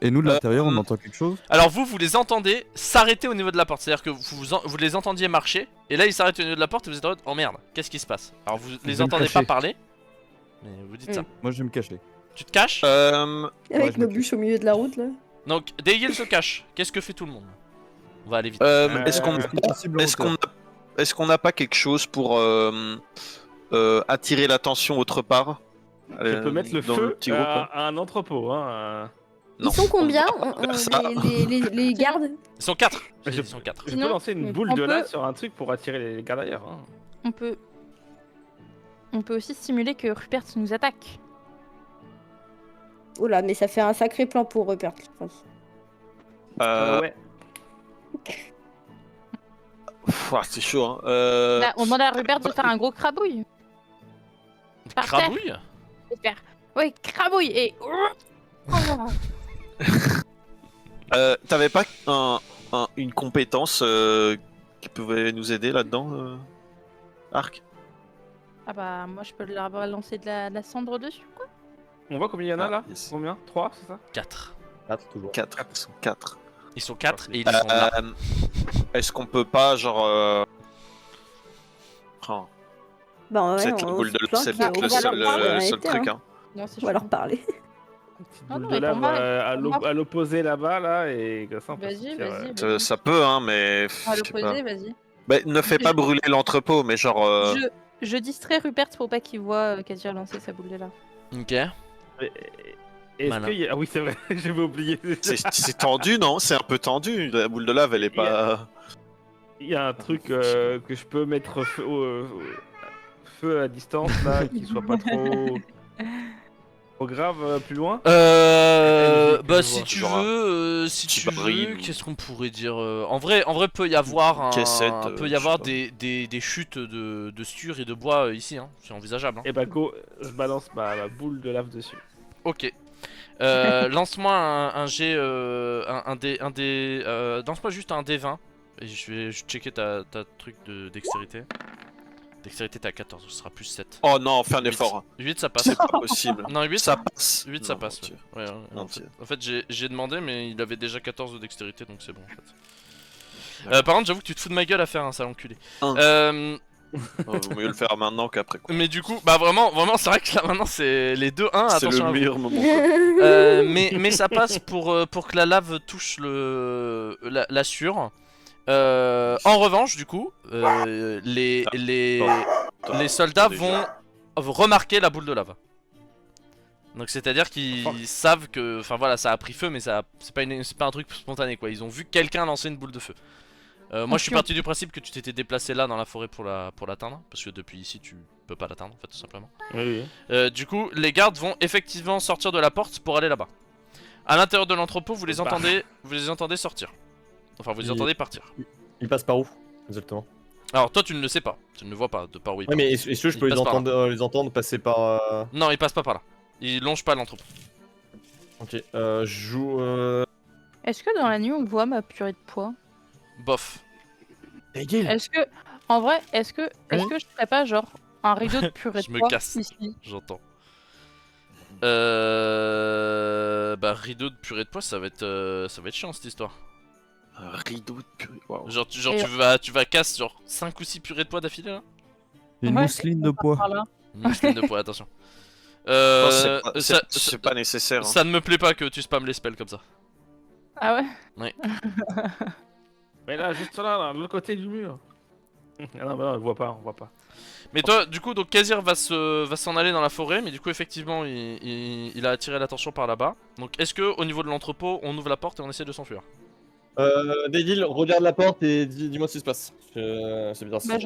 Et nous de l'intérieur, on entend quelque chose? Alors vous les entendez s'arrêter au niveau de la porte. C'est-à-dire que vous les entendiez marcher et là ils s'arrêtent au niveau de la porte et vous êtes en mode oh merde, qu'est-ce qui se passe? Alors vous les vais me entendez pas cacher. parler, mais vous dites ça. Moi, je vais me cacher. Tu te caches? Avec je nos me bûches au milieu de la route, là. Donc Daigil se cache. Qu'est-ce que fait tout le monde? On va aller vite. Est-ce qu'on possible en est-ce hauteur. qu'on est-ce qu'on n'a pas quelque chose pour attirer l'attention autre part? Je peux mettre le dans feu petit groupe, hein. à un entrepôt. Hein. Non. Ils sont combien On va pas faire ça. les gardes? Ils sont 4. Je- Ils sont 4. Je Sinon, peux lancer une on boule de peut- là sur un truc pour attirer les gardes ailleurs. Hein. On peut aussi simuler que Rupert nous attaque. Oh là, mais ça fait un sacré plan pour Rupert, je pense. Ouais. C'est chaud. Hein. Là, on demande à Rupert de faire un gros crabouille. Par terre. Crabouille? J'espère. Oui, crabouille et. T'avais pas une compétence qui pouvait nous aider là-dedans, Arc? Ah bah, moi je peux leur lancer de la cendre dessus, quoi. On voit combien il y en a Ah, là? yes. Combien? 3, c'est ça? 4. 4 toujours. 4. Ils sont 4. Ils sont 4 et ils sont là. Est-ce qu'on peut pas, genre. Oh, Bah ouais, c'est peut-être la on boule se de planque, c'est peut-être on le va seul, leur parler, le seul arrêtez, truc. hein. Hein. Non, c'est On va leur parler. Petite Ah boule non, de mais lave pour moi, à l'opposé là-bas, là, et comme ça on peut Vas-y, sortir, vas-y. Ça peut, hein, mais. À je sais pas. l'opposé, vas-y. Bah, ne fais pas brûler l'entrepôt, mais genre. Je distrais Rupert pour pas qu'il voit qu'Adi a lancé sa boule de lave. Ok. Est-ce Malin. qu'il y a... Ah oui, c'est vrai, j'avais oublié. C'est tendu, non? C'est un peu tendu. La boule de lave, elle est pas. Il y a un truc que je peux mettre feu à distance là, qui soit pas trop grave plus loin. Bah je si vois, tu genre veux, si petit tu baril veux, ou- qu'est-ce qu'on pourrait dire En vrai, peut y avoir cassette, peut y je avoir sais des chutes de sture et de bois ici, hein. C'est envisageable. Hein. Et bah go, je balance ma boule de lave dessus. Ok. Lance-moi un jet, lance-moi juste un D20 et je vais checker ta truc de dextérité. Dextérité t'es à 14, ce sera plus 7. Oh non, fais un 8. effort. 8 ça passe. C'est pas possible. Non 8 Ça passe. 8 ça Non, passe. mon Dieu. Ouais, Mon en Dieu. fait j'ai demandé mais il avait déjà 14 de dextérité donc c'est bon en fait. Par contre j'avoue que tu te fous de ma gueule à faire un sale enculé. Vaut mieux le faire maintenant qu'après. Quoi. Mais du coup, bah vraiment c'est vrai que là maintenant c'est les 2-1, C'est attention le à vous. meilleur moment. Quoi. Mais ça passe pour que la lave touche la sure. En revanche, du coup, les soldats Déjà. vont remarquer la boule de lave. Donc c'est-à-dire qu'ils savent que, enfin voilà, ça a pris feu, mais c'est pas un truc spontané quoi. Ils ont vu quelqu'un lancer une boule de feu. Moi je suis parti du principe que tu t'étais déplacé là dans la forêt pour l'atteindre, parce que depuis ici tu peux pas l'atteindre en fait tout simplement. Oui. Du coup, les gardes vont effectivement sortir de la porte pour aller là-bas. À l'intérieur de l'entrepôt, vous les entendez sortir. Enfin, vous les entendez partir. Il passe par où exactement? Alors toi tu ne le sais pas, tu ne le vois pas de par où il Ouais, part. mais est-ce que je Il peux passe par les entendre passer par. Non, il passe pas par là. Il longe pas l'entrepôt. Ok, je joue. Est-ce que dans la nuit on voit ma purée de pois? Bof. Est-ce que, en vrai, est-ce que je ferais pas genre un rideau de purée Je de me pois casse. ici? J'entends. Bah rideau de purée de pois, ça va être chiant cette histoire. Un rideau de purée. Waouh. Genre, Et- tu vas casse genre 5 ou 6 purées de pois d'affilée là. Une Ouais, mousseline de poids. Par là. Une mousseline de pois, attention. Non, c'est pas nécessaire. Hein. Ça ne me plaît pas que tu spammes les spells comme ça. Ah ouais? Mais là, juste là, de l'autre côté du mur. Ah non, bah non, on voit pas, on voit pas. Mais toi, du coup, donc Kazir va s'en aller dans la forêt, mais du coup, effectivement, il a attiré l'attention par là-bas. Donc, est-ce que au niveau de l'entrepôt, on ouvre la porte et on essaie de s'enfuir? Dédil, regarde la porte et dis-moi ce qui se passe. C'est bizarre. Bah,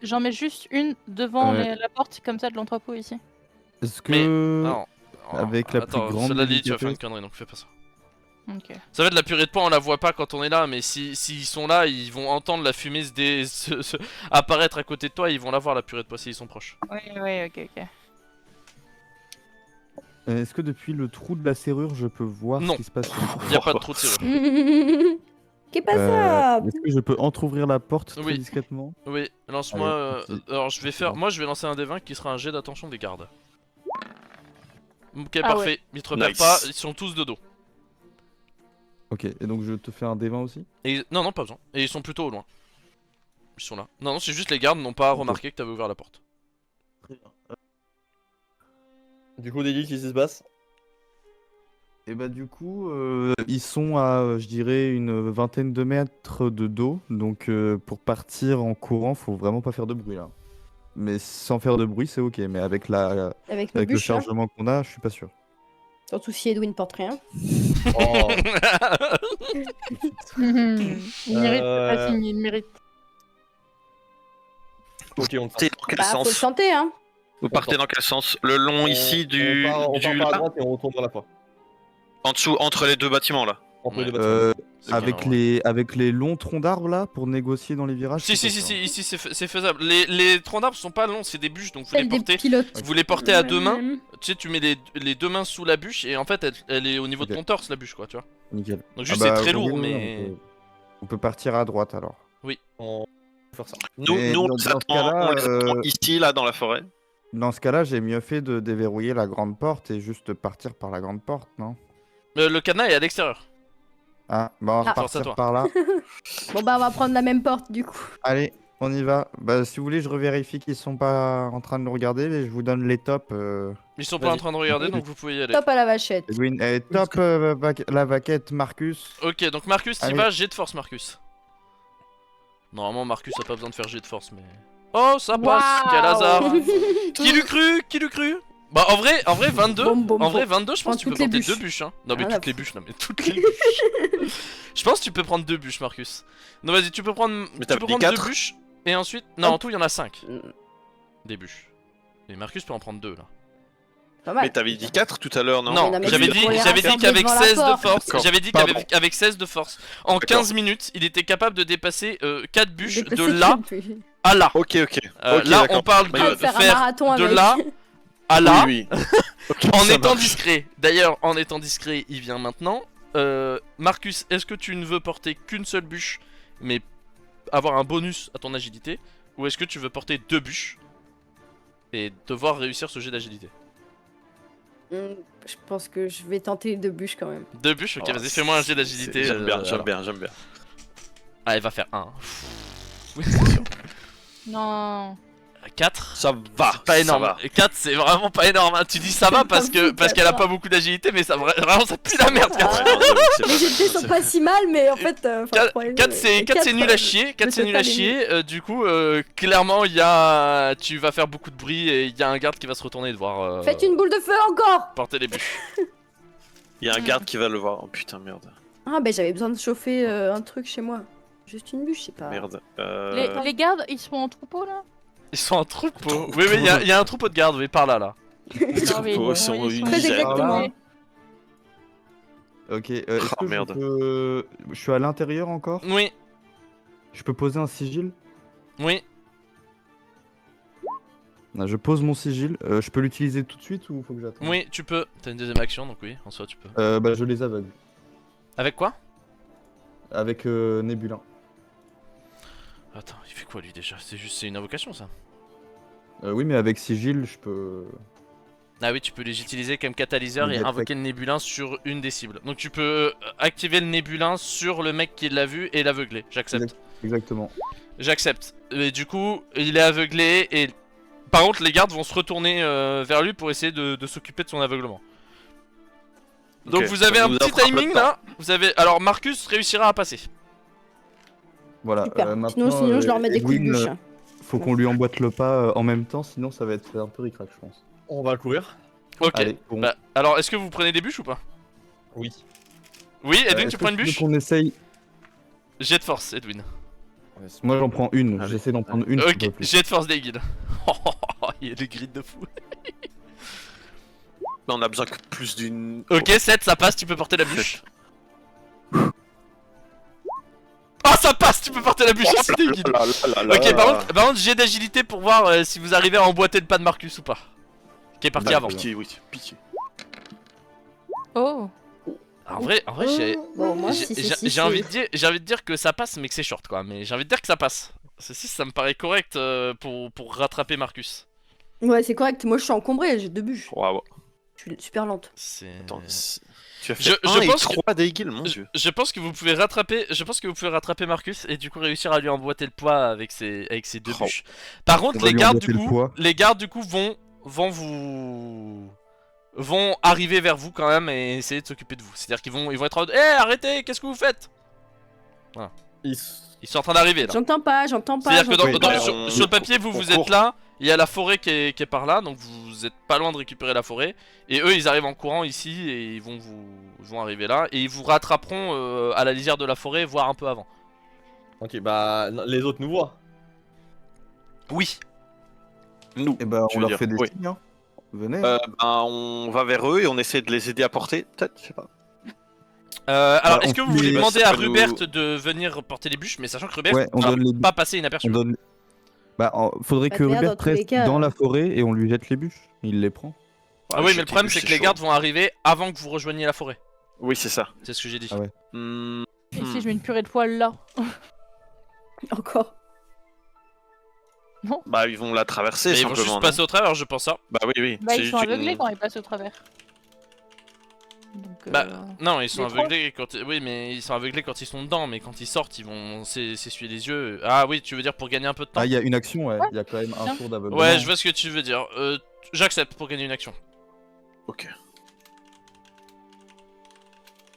j'en mets juste une devant Ouais. la porte comme ça de l'entrepôt ici. Est-ce Mais- que Non. avec la Attends, plus grande cela dit, tu vas faire une délicatesse- connerie, donc fais pas ça. Ok. Ça va être la purée de pois, on la voit pas quand on est là, mais s'ils sont là, ils vont entendre la fumée apparaître à côté de toi, et ils vont la voir la purée de pois s'ils sont proches. Ouais, ok. Est-ce que depuis le trou de la serrure, je peux voir Non. ce qui se passe sur le Y a pas de trou de serrure. Qu'est pas ça? Est-ce que je peux entrouvrir la porte très Oui. discrètement? Oui, lance-moi. Allez, c'est parti. Alors je vais faire. Bon. Moi je vais lancer un D20 qui sera un jet d'attention des gardes. Ok, Ah parfait. ouais. Ils te repèrent Nice. pas, ils sont tous de dos. Ok, et donc je te fais un D20 aussi? Et... Non, non, pas besoin. Et ils sont plutôt au loin. Ils sont là. Non, non, c'est juste les gardes n'ont pas remarqué que t'avais ouvert la porte. Du coup, Dédil, qu'est-ce qui se passe? Et bah du coup, ils sont à, je dirais, une vingtaine de mètres de dos. Donc pour partir en courant, faut vraiment pas faire de bruit là. Mais sans faire de bruit, c'est ok. Mais avec Avec nos avec le bûches, là. chargement qu'on a, je suis pas sûr. Surtout si Edwin porte rien. Oh. Il mérite, Racing, il mérite. Ok, on Partez dans quel Bah, faut le sens? chanter, hein. Vous partez dans quel sens? Le long ici du. On part du par la là droite et on retourne vers la fois. En dessous, entre les deux bâtiments là. Entre Ouais. les deux bâtiments. C'est Avec bien, ouais. avec les longs troncs d'arbres là pour négocier dans les virages. Si, je suis si, pas si, sûr. si, ici c'est faisable. Les troncs d'arbres sont pas longs, c'est des bûches donc vous les Celle des portez. pilotes. Vous les portez à deux mains. Tu sais, tu mets les deux mains sous la bûche et en fait elle est au niveau de Ok. ton torse la bûche quoi, tu vois. Nickel. Donc juste Ah bah, c'est très oui, lourd oui, oui, mais. on peut partir à droite alors. On peut faire ça. Nous, Et nous dans on les ce attend, cas-là, on les attend ici, là, dans la forêt. Dans ce cas-là, j'ai mieux fait de déverrouiller la grande porte et juste partir par la grande porte, non? Le cadenas est à l'extérieur. Ah, bah on va Ah. Force à partir toi. par là. Bon bah on va prendre la même porte du coup. Allez, on y va. Bah si vous voulez, je revérifie qu'ils sont pas en train de nous regarder, mais je vous donne les tops. Ils sont pas en train de regarder donc vous pouvez y aller. Top à la vachette. Edwin, top la vaquette, Marcus. Ok, donc Marcus, t'y Allez. vas, jet de force, Marcus. Normalement, Marcus a pas besoin de faire jet de force, mais. Oh, ça passe, quel hasard! Qui l'eût cru? Qui l'eût cru? Bah, en vrai 22, Bom, bom, en vrai, bom. 22, je pense Prends que tu peux toutes les porter bûches. deux bûches, hein. Non, mais Rien à toutes les bûches, non, mais toutes les bûches. Je pense que tu peux prendre deux bûches, Marcus. Non, vas-y, tu peux prendre, tu t'as peux dit prendre deux quatre bûches, et ensuite. Non, en Hop. tout, il y en a 5 des bûches. Et Marcus peut en prendre deux là. Pas mal. Mais t'avais dit 4 tout à l'heure, non? Non, non, mais j'avais tu dit, peux j'avais dit regarder qu'avec devant la 16 de porte. force, D'accord. j'avais dit Pardon. qu'avec 16 de force, en D'accord. 15 minutes, il était capable de dépasser 4 bûches de Déplacer là puis- à là. Ok, ok. Ok, Là, d'accord. on parle My de Ah, bad. faire un faire marathon de avec. là à là, Oui, oui. Ok, en ça étant marche. discret. D'ailleurs, en étant discret, il vient maintenant. Marcus, est-ce que tu ne veux porter qu'une seule bûche, mais avoir un bonus à ton agilité, ou est-ce que tu veux porter deux bûches et devoir réussir ce jet d'agilité? Je pense que je vais tenter les deux bûches quand même. Deux bûches, ok, Oh, vas-y, fais-moi un jet d'agilité. J'aime bien, j'aime alors. bien, j'aime bien. Ah, elle va faire 1. Non. 4. Ça va, Pas ça énorme. va. 4 c'est vraiment pas énorme. Hein. Tu dis ça va parce que parce qu'elle a pas beaucoup d'agilité, mais ça vraiment ça pue la merde. 4. Ah. Ouais, non, j'avoue que c'est Les pas- GT sont pas si mal, mais en fait. 4 c'est nul à chier. 4 c'est nul à chier. Du coup, clairement, il y a. Tu vas faire beaucoup de bruit et il y a un garde qui va se retourner et devoir. Faites une boule de feu encore. Porter les bûches. Il y a un garde qui va le voir. Oh putain, merde. Ah bah j'avais besoin de chauffer un truc chez moi. Juste une bûche, je sais pas. Merde. Les gardes, ils sont en troupeau là? Ils sont en troupeau. Oui, oui, il y a un troupeau de gardes, oui, par là, là. Les troupeaux sont ils une Très dizaine. exactement. Ok, est-ce Oh, que merde. je suis à l'intérieur encore? Oui. Je peux poser un sigil? Oui. Je pose mon sigil. Je peux l'utiliser tout de suite ou faut que j'attende? Oui, tu peux. T'as une deuxième action, donc oui, en soi, tu peux. Bah, je les aveugle. Avec quoi? Avec Nébulin. Attends, il fait quoi lui déjà? C'est une invocation ça? Oui, mais avec sigil, je peux. Ah oui, tu peux les utiliser comme catalyseur Le et jet invoquer le nébulin sur une des cibles. Donc tu peux activer le nébulin sur le mec qui l'a vu et l'aveugler. J'accepte. Exactement. J'accepte. Et du coup, il est aveuglé et... Par contre, les gardes vont se retourner vers lui pour essayer de s'occuper de son aveuglement. Donc Ok, vous avez ça un nous petit attrape timing là-dedans. là. Vous avez... Alors Marcus réussira à passer. Voilà. Super. Maintenant, Sinon, je leur mets des coups de Edwin, bûche. faut qu'on lui emboîte le pas en même temps, sinon ça va être un peu ricrac, je pense. On va courir. Ok. Allez, bon. Bah, alors, est-ce que vous prenez des bûches ou pas? Oui. Oui, Edwin, Est-ce tu que prends une veux bûche? qu'on essaye. Jet de force, Edwin. Moi j'en prends une, Allez. j'essaie d'en prendre une. s'il te Ok, plaît. jet de force des guides. Il y a des grilles de fou. Mais on a besoin que plus d'une. Ok, 7, ça passe, tu peux porter la bûche. Oh, ça passe, tu peux porter la bûche aussi des guides. Ok, par contre, jet d'agilité pour voir si vous arrivez à emboîter le pas de Marcus ou pas. Qui est parti Bah, avant. Pitié, oui, pitié. Oh. En vrai, Bon, moi, j'ai si c'est six, j'ai envie de dire que ça passe, mais que c'est short quoi. Mais j'ai envie de dire que ça passe. Ce 6, ça me paraît correct pour rattraper Marcus. Ouais, c'est correct. Moi, je suis encombré, j'ai 2 bûches. Waouh. Je suis super lente. C'est. Attends, tu as fait Je 1 et pense que- 3 d'Eagle, mon dieu. Je pense que vous pouvez rattraper. Je pense que vous pouvez rattraper Marcus et du coup réussir à lui emboîter le poids avec ses 2 Oh. bûches. Par contre, On va les lui gardes emboîter du le coup, poids. vont arriver vers vous quand même et essayer de s'occuper de vous. C'est-à-dire qu'ils vont être en mode, arrêtez, qu'est-ce que vous faites? Ils... Ils sont en train d'arriver là. J'entends pas. C'est-à-dire que Oui, bah, sur le papier, vous on êtes court. là, il y a la forêt qui est par là, donc vous êtes pas loin de récupérer la forêt. Et eux, ils arrivent en courant ici et ils vont arriver là. Et ils vous rattraperont à la lisière de la forêt, voire un peu avant. Ok, bah les autres nous voient. Oui. Nous. Et bah tu on veux leur dire, fait des oui. signes, hein. Venez. Ben, on va vers eux et on essaie de les aider à porter, peut-être, je sais pas. Alors, Bah, est-ce on que vous fait- voulez demander ça à peut nous- Rubert de venir porter les bûches, mais sachant que Rubert Ouais, on va donne les pas passer On inaperçu. donne. Faudrait Pas que de merde, Rubert dans tous les reste cas. dans la forêt et on lui jette les bûches. Il les prend. Ah oui, mais le jeter problème les c'est bûches, que les chaud. gardes vont arriver avant que vous rejoigniez la forêt. Oui, c'est ça. C'est ce que j'ai dit. Ah ouais. Hmm, Et si je mets une purée de poils là? Encore. Bah, ils vont la traverser Mais ils vont simplement. juste non passer au travers, je pense ça. Bah, oui, oui. Bah, c'est ils sont juste une- aveuglés quand ils passent au travers. Donc, Bah, non, ils sont les trois. aveuglés quand. Oui, mais ils sont aveuglés quand ils sont dedans, mais quand ils sortent, ils vont s'essuyer les yeux. Ah oui, tu veux dire pour gagner un peu de temps? Ah, il y a une action, ouais. Il y a quand même un Tiens. tour d'aveuglement. Ouais, je vois ce que tu veux dire. J'accepte pour gagner une action. Ok.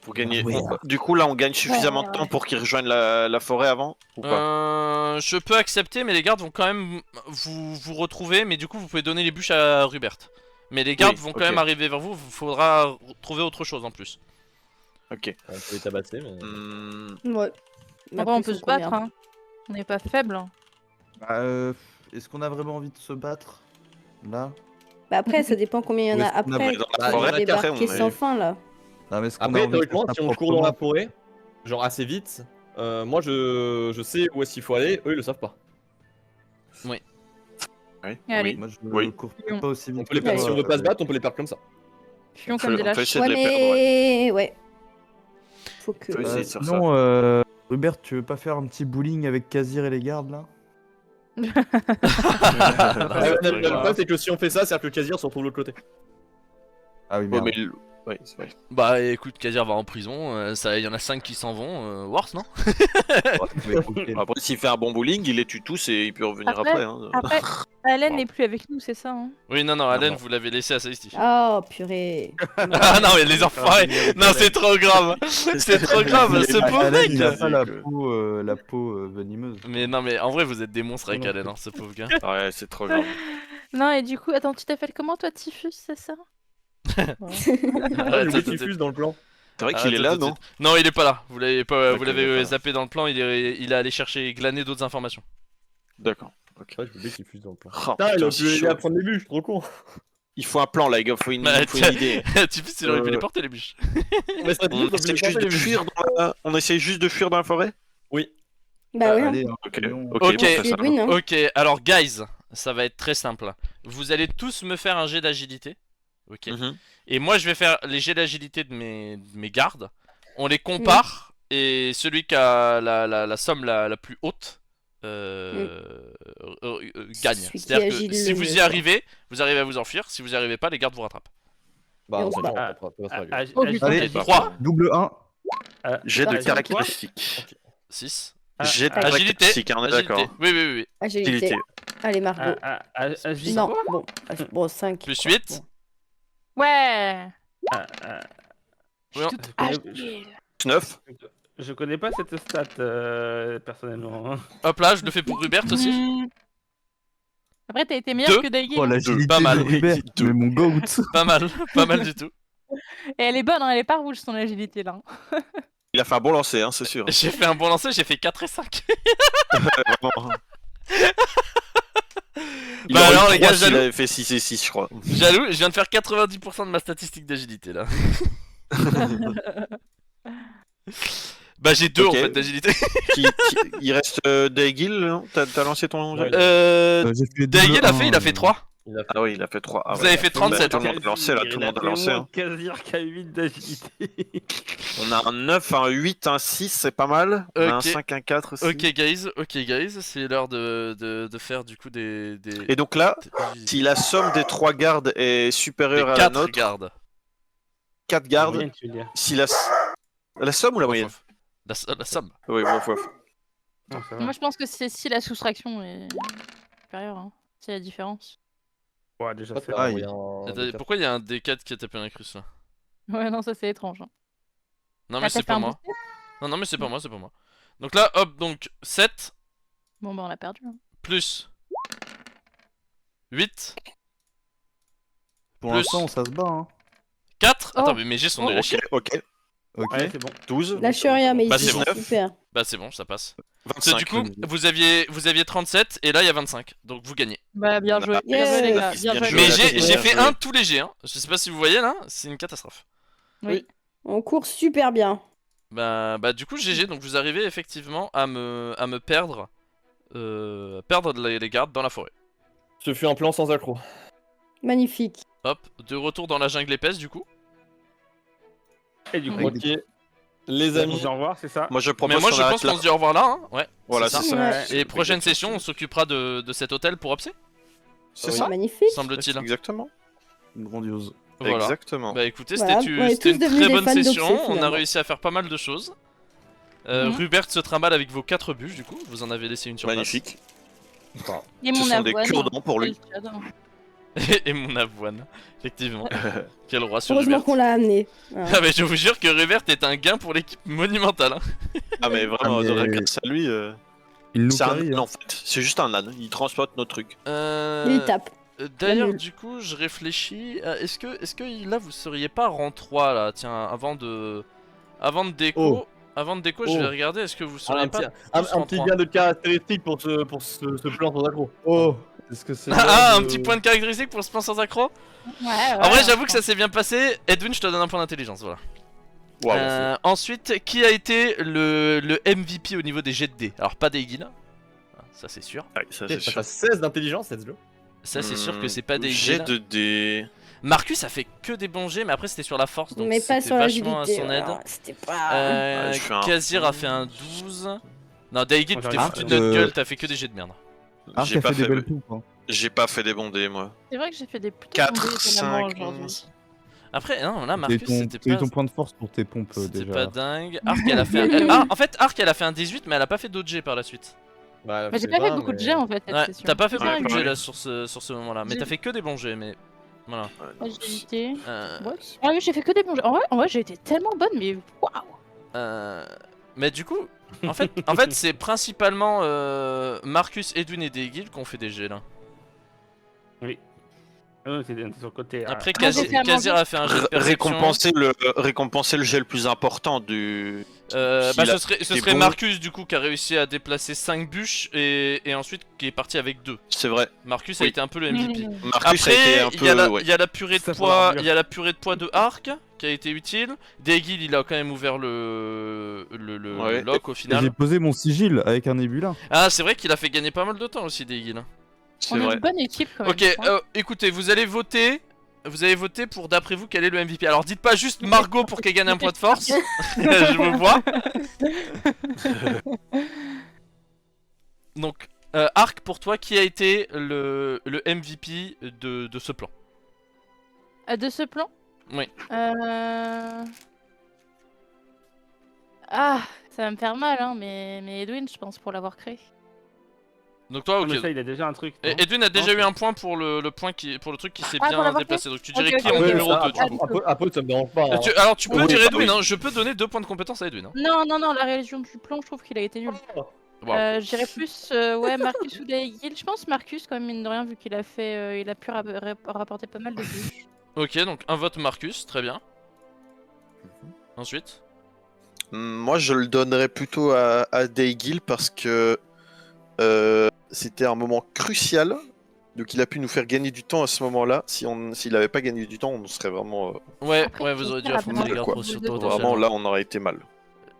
Pour gagner. Ouais. Du coup, là, on gagne suffisamment de temps pour qu'ils rejoignent la forêt avant ou pas? Je peux accepter, mais les gardes vont quand même vous retrouver. Mais du coup, vous pouvez donner les bûches à Rubert. Mais les gardes Oui, vont quand ok. même arriver vers vous. Il faudra trouver autre chose en plus. Ok. On peut les tabasser, mais. Ouais. Après, on ils peut sont se battre, combien hein. On n'est pas faible. Bah, est-ce qu'on a vraiment envie de se battre là? Bah après, ça dépend combien il y en a Ou est-ce qu'on a- après. Dans la Bah, forêt, il y en a carré, Débarquer on est- sans fin là. Non, mais est-ce qu'on a Après, envie de théoriquement, faire si ça on court dans la proprement forêt, genre assez vite, moi je sais où est-ce qu'il faut aller, eux ils le savent pas. Oui. Allez. Moi, je Oui. cours peut-être pas aussi vite. On peut les perdre, si on veut pas se battre, on peut les perdre comme ça. Fions comme des On peut lâches. essayer de Ouais, les perdre, ouais. mais. Ouais. Faut que. Faut essayer de faire ça. Sinon, Rubert, tu veux pas faire un petit bowling avec Kazir et les gardes là? Le c'est problème, c'est que si on fait ça, c'est-à-dire que Kazir se retrouve de l'autre côté. Ah oui, Ouais, merde. mais ouais, c'est vrai. Bah écoute, Kazir va en prison. Il y en a 5 qui s'en vont. Worse, non? Mais ok. Après, s'il fait un bon bowling, il les tue tous et il peut revenir Après- après. Hein. Après, Allen n'est plus avec nous, c'est ça, hein? Oui, non, Allen, non. vous l'avez laissé à Saisti. Oh purée. Ah non, mais les enfoirés! Non, c'est trop grave! C'est trop grave, ce pauvre Alan, mec! il a pas Que- la peau venimeuse. Mais non, mais en vrai, vous êtes des monstres avec Non, Allen, hein, ce pauvre gars. Ouais, c'est trop grave. Non, et du coup, attends, tu t'appelles comment toi, Typhus, c'est ça? Ah, Arrête, j'ai tout de Typhus suite. dans le plan. C'est vrai qu'il Arrête est tout là, de non suite. Non, il est pas là. Vous l'avez pas, vous D'accord, l'avez d'accord. zappé dans le plan. Il est allé chercher, glaner d'autres informations. D'accord. Ouais, je voulais Typhus dans le plan. Oh, Putain, il putain, a c'est pu aider chaud. à prendre les bûches, trop con. Il faut un plan, là, les gars. Faut une, Bah, faut une idée. Tu sais, il aurait pu les porter les bûches. Mais ça On essaye juste de fuir dans la... On essaye juste de fuir dans la forêt? Oui. Bah oui. Allez, hein, Ok, voyons. ok, Ok. on fait ça. Edwin, hein. Ok, alors guys, ça va être très simple. Vous allez tous me faire un jet d'agilité. Ok. Mhm. Et moi, je vais faire les jets d'agilité de mes gardes. On les compare. Et celui qui a la somme la plus haute gagne. Celui qui C'est-à-dire que agile si le vous mieux, y quoi. arrivez, vous arrivez à vous enfuir. Si vous y arrivez pas, les gardes vous rattrapent. Bah, Et on on se s'en bat. fout, on va se régler. Oh, putain. Allez, 3, double 1. Jet de Parti. caractéristiques. 6. Jet de Agilité. caractéristiques, on est Agilité. d'accord. Oui, oui, oui, oui. Agilité. Agilité. Allez, Margot. Non, bon, 5. Plus 8. Ouais. Oui, on- Agile. 9. Je connais pas cette stat personnellement. Hein. Hop là, je le fais pour Hubert aussi. Hmm. Après, t'as été meilleur Deux. que Daigui. Oh, hein. l'agilité Pas mal. de Hubert, mais mon goat. Pas mal, pas mal du tout. Et elle est bonne, hein, elle est pas rouge son agilité là. Il a fait un bon lancer, hein, c'est sûr. J'ai fait un bon lancer, j'ai fait 4 et 5. Vraiment. Il Bah aurait eu alors, les gars, 3 s'il jaloux. avait fait 6 et 6, je crois. Jaloux, je viens de faire 90% de ma statistique d'agilité là. Bah j'ai 2 Ok. en fait d'agilité. Il reste Daegil, non? T'as lancé ton jet? Ouais. J'ai fait Daigui double il a un, fait 3. Il a fait- Ah oui, il a fait 3. Ah, Vous ouais. avez fait 37. Tout le monde a lancé là, tout le monde a lancé. Hein. Quasir qui a 8 d'agilité. On a un 9, un 8, un 6, c'est pas mal. On a un Ok. 5, un 4 aussi. Ok guys, c'est l'heure de faire du coup des... Et donc là, des- si la somme des 3 gardes est des supérieure à la 4 nôtre, gardes. 4 gardes, Moyenne, tu veux dire. si la somme ou la moyenne? La somme. Oui, wouf, wouf. Non, ça va. Moi je pense que c'est si la soustraction est supérieure. Hein. C'est la différence. Ouais, déjà Pas c'est. de Aïe. moyen, Attends, de- pourquoi il y a un D4 qui a tapé un incrus là? Ouais, non, ça c'est étrange. Hein. Non Ah, mais t'as c'est fait pas un moi. booster Non mais c'est pas moi, c'est pas moi. Donc là, hop, donc 7 Bon, bah on a perdu. Hein. plus 8 Pour Plus. l'instant, ça se bat. Hein. 4. Oh. Attends, mais mes jets sont Oh, nuls à chier. ok, Ok. Ouais, c'est bon. 12, Lâche rien, mais Bah, ici, c'est c'est bon. super. Bah c'est bon, ça passe. 25. Du coup, vous aviez 37 et là il y a 25. Donc vous gagnez. Bah, bien joué. Yeah. Bien joué, les gars. Bien Bien joué. joué. Mais la j'ai première, fait joué. un tous les jets. Hein. Je sais pas si vous voyez là, c'est une catastrophe. On court super bien. Bah du coup GG, donc vous arrivez effectivement à me perdre les gardes dans la forêt. Ce fut un plan sans accroc. Magnifique. Hop, de retour dans la jungle épaisse du coup. Et du coup, Avec Ok, les on amis. se dit au revoir, c'est ça? Moi je Mais propose moi qu'on je pense arrête là. qu'on se dit au revoir là. Hein. Ouais, Voilà, c'est ça. Ouais. Et prochaine session, on s'occupera de cet hôtel pour Opsé, C'est Oui. ça, Magnifique. semble-t-il. exactement. Grandiose. Voilà. Exactement. Bah écoutez, Voilà, c'était on est c'était tous une devenus très des bonne fans d'Opsé, session. On a finalement. réussi à faire pas mal de choses. Mhm. Rubert se trimballe avec vos 4 bûches du coup. Vous en avez laissé une sur place. Magnifique. Et Ce mon sont des avoine. cure-dents pour lui. Quel cadeau. Et mon avoine, effectivement. Quel roi sur Heureusement Rubert. qu'on l'a amené. Voilà. Ah mais je vous jure que Rubert est un gain pour l'équipe monumentale. Hein. Ah mais vraiment, Ah, mais- grâce à lui, Il nous c'est un carry, âne hein. en fait. C'est juste un âne, il transporte nos trucs. Il tape. D'ailleurs, nul. du coup, je réfléchis. Est-ce que là, vous seriez pas rang 3 là? Tiens, avant de déco. Oh. Avant de déco, je Oh. vais regarder. Est-ce que vous seriez Un pas petit, tous un rang petit 3? gain de caractéristiques pour ce plan sans accroc. Oh, est-ce que c'est. Ah, l'heure un petit point de caractéristique pour ce plan sans accro. Ouais, En vrai, j'avoue que ça s'est bien passé. Edwin, je te donne un point d'intelligence. Voilà. Waouh. Ensuite, qui a été le MVP au niveau des jets de dés? Alors, pas des guilds. Ça, c'est sûr. Ouais, ça Ok, c'est ça sûr. fait 16 d'intelligence, let's go. Ça, c'est sûr que c'est pas des Jet guilds. de dés. Marcus a fait que des bons jets, mais après, c'était sur la force. Donc, Mais pas c'était sur vachement à l'agilité. son aide. voilà. C'était pas. Euh, Ouais, je fais un- Kazir a fait un 12. Non, Daigit, Moi, t'es j'arrive foutu de pas. notre gueule, t'as fait que des jets de merde. Arc J'ai a pas fait des fait. belles poupes. Hein. J'ai pas fait des bons dés moi. C'est vrai que j'ai fait des plutôt 4, bons dés, étonnamment, 5, aujourd'hui. 11. Après, non, là, T'as eu Marcus, ton, c'était t'as eu pas. ton point de force pour tes pompes C'était déjà. pas dingue. Arc, elle a fait un. Ah, en fait, Arc, elle a fait un 18, mais elle a pas fait d'autres jets par la suite. Bah, Mais j'ai pas fait beaucoup de jets en fait cette Ouais, session. t'as pas fait Ouais, beaucoup de pareil. jets là sur ce moment-là, mais J'ai- t'as fait que des bons jets, mais. Voilà. Agilité. Euh, Ouais. Ah oui, j'ai fait que des bons jets. En vrai, j'ai été tellement bonne, mais waouh! Mais du coup, en fait c'est principalement Marcus, Edwin et Daigil qui ont fait des jets là. Oui. T'es sur le côté. Après, Moi, j'ai fait à Kazir manger. a fait un jet de perception. Récompenser le jet le plus important du. S'il a- ce c'est serait bon. Marcus du coup qui a réussi à déplacer 5 bûches et ensuite qui est parti avec 2. C'est vrai. Marcus a Oui. été un peu le MVP. Marcus a été Après, un il y a peu. Ouais. il y a la purée de Ça, faut poids, leur dire. il y a la purée de poids de Arc qui a été utile. Daegil, il a quand même ouvert le Ouais. lock au Et final. j'ai posé mon sigil avec un Nebula. Ah, c'est vrai qu'il a fait gagner pas mal de temps aussi Daegil. C'est On est vrai. une bonne équipe quand même. Ok, écoutez, vous allez voter. Vous allez voter pour d'après vous quel est le MVP. Alors dites pas juste Margot pour qu'elle gagne un point de force. Je vous vois. Donc, Arc, pour toi, qui a été le MVP de ce plan? De ce plan? Oui. Ah, ça va me faire mal, hein, mais Edwin, je pense, pour l'avoir créé. Donc toi, Non, ok. mais ça, il a déjà un truc. non Edwin a déjà Non, eu un point pour le point pour le truc qui s'est Ah, pour bien l'avoir déplacé. fait. Donc tu dirais Ok, qui ok, en ok. numéro ça, 2 du coup? après, ça me dérange pas. Hein. Alors tu peux Oui, dire bah Edwin, oui. hein, je peux donner 2 points de compétence à Edwin. Hein. Non, la réalisation du plan, je trouve qu'il a été nul. Wow. Je dirais plus, ouais, Marcus ou Daegil. Je pense Marcus, quand même, mine de rien, vu qu'il a fait, il a pu rapporter pas mal de buts. Ok, donc un vote Marcus, très bien. Ensuite. Moi, je le donnerais plutôt à Daegil parce que c'était un moment crucial. Donc, il a pu nous faire gagner du temps à ce moment-là. S'il n'avait pas gagné du temps, on serait vraiment. Ouais, Après, ouais, faut vous auriez dû faire affronter attention les gardes quoi. potentiellement. Vraiment, là, on aurait été mal.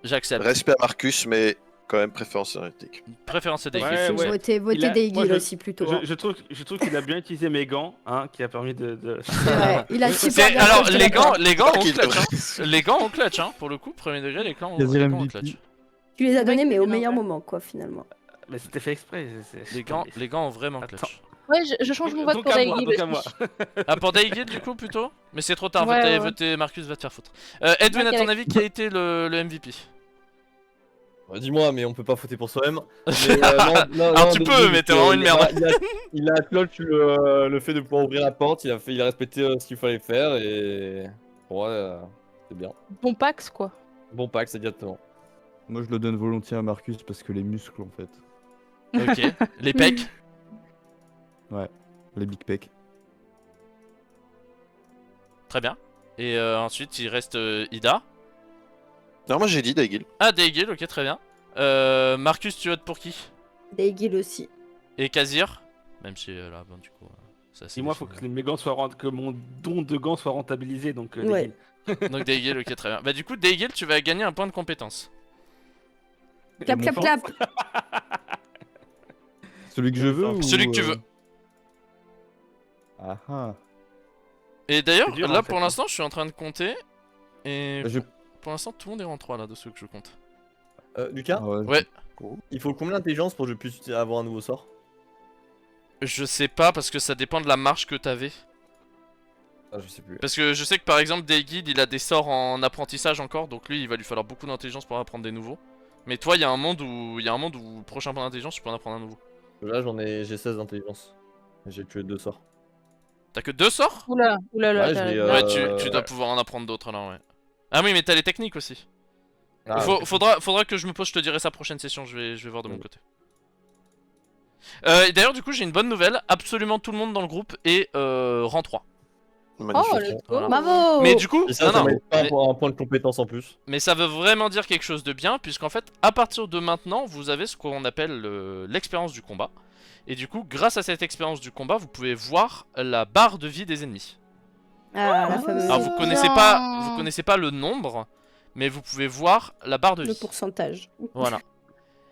J'accepte. Respect à Marcus, mais quand même préférence énergétique. Préférence à Daegil. Ouais, ouais. Voter Il a- Daegil moi, aussi plutôt. hein. Je trouve qu'il a bien utilisé mes gants, hein, qui a permis de... C'est vrai, il a super bien Alors coaché les la gants, porte. les gants ont Qu'il clutch. devrait- Hein. Les gants ont clutch, hein. Pour le coup, premier degré, les gants ont Quasi ont MVP. clutch. Tu les as donnés, mais au Ouais. meilleur moment, quoi, finalement. Mais c'était fait exprès. Les gants ont vraiment Attends. clutch. Ouais, je change mon vote Donc pour à moi, Daegil. donc à moi. Ah, pour Daegil du coup plutôt? Mais c'est trop tard, Ouais, ouais. voter Marcus va te faire foutre. Edwin, à Ok, ton avis, qui a été le MVP? Dis-moi, mais on peut pas voter pour soi-même. Alors, tu peux, mais t'es vraiment une merde. Il a clutch le fait de pouvoir ouvrir la porte, il a respecté ce qu'il fallait faire et. Pour moi, c'est bien. Bon Pax, quoi. Bon pack, c'est exactement. Moi, je le donne volontiers à Marcus parce que les muscles, en fait. Ok. Les pecs? Les big pecs. Très bien. Et ensuite, il reste Ida. Non, moi, j'ai dit Daegil. Ah, Daegil, ok, très bien. Marcus, tu votes pour qui? Daegil aussi. Et Kazir? Même si là, bon, du coup. Ça, c'est Et moi, faut que mes gants soient que mon don de gants soit rentabilisé, donc Ouais. Daegil. Donc Daegil, ok, très bien. Bah, du coup, Daegil, tu vas gagner un point de compétence. Clap, mon clap, sang. clap. Celui que je veux ou... Celui que tu veux. Ah ah. Et d'ailleurs, C'est dur, là en fait, pour hein. l'instant, je suis en train de compter. Et Je... pour l'instant, tout le monde est en 3 là, de ceux que je compte. Lucas, Ah ouais. Ouais. il faut combien d'intelligence pour que je puisse avoir un nouveau sort? Je sais pas parce que ça dépend de la marge que t'avais. Ah, je sais plus. Parce que je sais que par exemple, Daegil il a des sorts en apprentissage encore, donc lui il va lui falloir beaucoup d'intelligence pour apprendre des nouveaux. Mais toi, il y a un monde où prochain point d'intelligence, tu peux en apprendre un nouveau. Là, j'ai 16 d'intelligence. J'ai tué 2 sorts. T'as que 2 sorts? Oula, Ouais, je l'ai, Ouais, tu dois pouvoir en apprendre d'autres alors, ouais. Ah oui, mais t'as les techniques aussi. Ah, Faudra que je me pose, je te dirai ça prochaine session, je vais voir de mon côté. Et d'ailleurs, du coup, j'ai une bonne nouvelle. Absolument tout le monde dans le groupe est rang 3. Magnifique. Oh, let's go. Voilà. Bravo. Mais du coup, Et ça, non, ça non, m'a pas mais- pour un point de compétence en plus. Mais ça veut vraiment dire quelque chose de bien, puisqu'en fait, à partir de maintenant, vous avez ce qu'on appelle l'expérience du combat. Et du coup, grâce à cette expérience du combat, vous pouvez voir la barre de vie des ennemis. Ah, la fameuse. Alors, vous connaissez pas le nombre, mais vous pouvez voir la barre de Le vie. pourcentage. Voilà.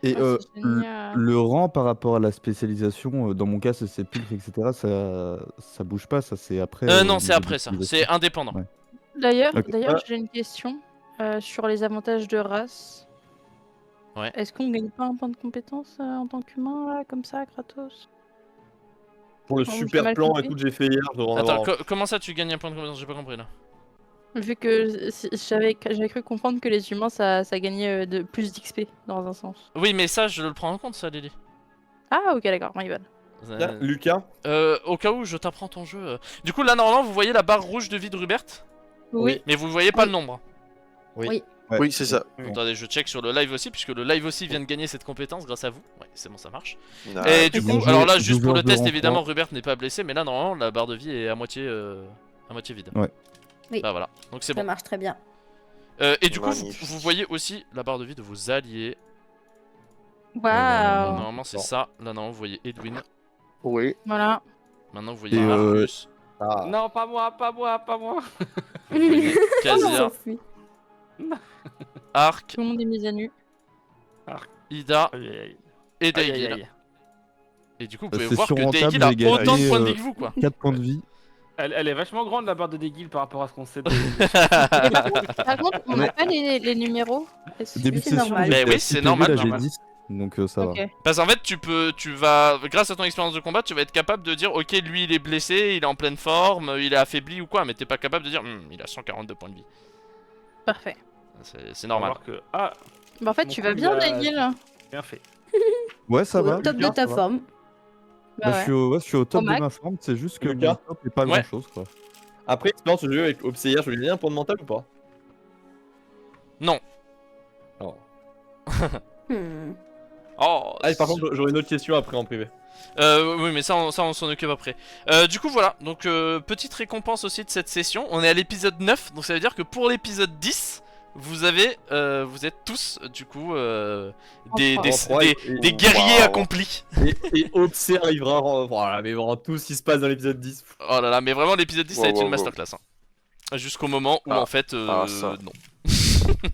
Et Ah, c'est génial. le rang par rapport à la spécialisation, dans mon cas, c'est pulse, etc., ça bouge pas, ça c'est après. Non, au c'est niveau après ça. d'utilisation. C'est indépendant. Ouais. D'ailleurs, Ok. j'ai une question sur les avantages de race. Ouais. Est-ce qu'on gagne pas un point de compétence en tant qu'humain, là, comme ça, gratos? Pour le Oh, j'ai super mal plan et compris. tout que j'ai fait hier, je devrais en Attends, avoir. comment ça tu gagnes un point de compétence? J'ai pas compris là. Vu que j'avais cru comprendre que les humains, ça gagnait de plus d'XP, dans un sens. Oui, mais ça, je le prends en compte, ça, Lily. Ah, ok, d'accord, my bad. Tiens, Lucas, Au cas où je t'apprends ton jeu. Du coup, là, normalement, vous voyez la barre rouge de vie de Rubert, Oui. mais vous voyez pas Oui. le nombre. Ouais. Oui, c'est ça. Attendez, je check sur le live aussi, puisque le live aussi vient de gagner cette compétence grâce à vous. Ouais, c'est bon, ça marche. Ah, Et du coup, donc, alors là, je- juste je pour le vois test, rang évidemment, 3. Rubert n'est pas blessé, mais là, normalement, la barre de vie est à moitié vide. Ouais. Oui. Bah voilà, donc c'est Ça bon. marche très bien. Et du coup, Magnifique. vous voyez aussi la barre de vie de vos alliés. Waouh. Normalement, c'est ça. Là, non, vous voyez Edwin. Oui. Voilà. Maintenant, vous voyez Et, Marcus. Ah. Non, pas moi, pas moi, pas moi. Vous voyez On Kasia, s'enfuit. Arc, Tout le monde est mis à nu. Ida Aïe, aïe, aïe. et Aïe, aïe, Daigil. aïe. Et du coup, vous Bah, pouvez c'est voir que surrentable, Daigil a j'ai gagné, autant de points de vie que vous, quoi. 4 points de vie. Elle est vachement grande la barre de Degil par rapport à ce qu'on sait de. Et par contre, on n'a pas les numéros. Est-ce Début de que- c'est session, normal. Mais j'étais oui, à c'est 6 PV, normal, là, j'ai normal. 10, donc ça va. Ok. Parce qu'en fait, tu vas, grâce à ton expérience de combat, tu vas être capable de dire, ok, lui il est blessé, il est en pleine forme, il est affaibli ou quoi, mais t'es pas capable de dire, il a 142 points de vie. Parfait. C'est On va normal. voir que. Ah, Bah, en fait, Mon tu coup, vas bien, il a- Degil. bien fait. Ouais, ça va. Au top de Lucas, ta ça va. forme. Bah, Bah, ouais. je suis au top Au de max. ma forme, c'est juste que Lucas. mon top est pas Ouais. grand chose quoi. Après, expérience ce jeu avec Obséir, je lui ai un point de mental ou pas? Non. Oh. Hmm. Oh. Ah, et par contre, j'aurai une autre question après en privé. Oui, mais ça, on s'en occupe après. Du coup, voilà. Donc, petite récompense aussi de cette session. On est à l'épisode 9, donc ça veut dire que pour l'épisode 10, vous êtes tous, du coup, des, En des, trois, des- et- des guerriers Waouh. accomplis. Et Obséir arrivera. Voilà, mais vraiment tout ce qui se passe dans l'épisode 10. Oh là là, mais vraiment, l'épisode 10, ça va être Wow, une wow, masterclass. Hein. Jusqu'au moment où, Ah. en fait, Ah, ça. non.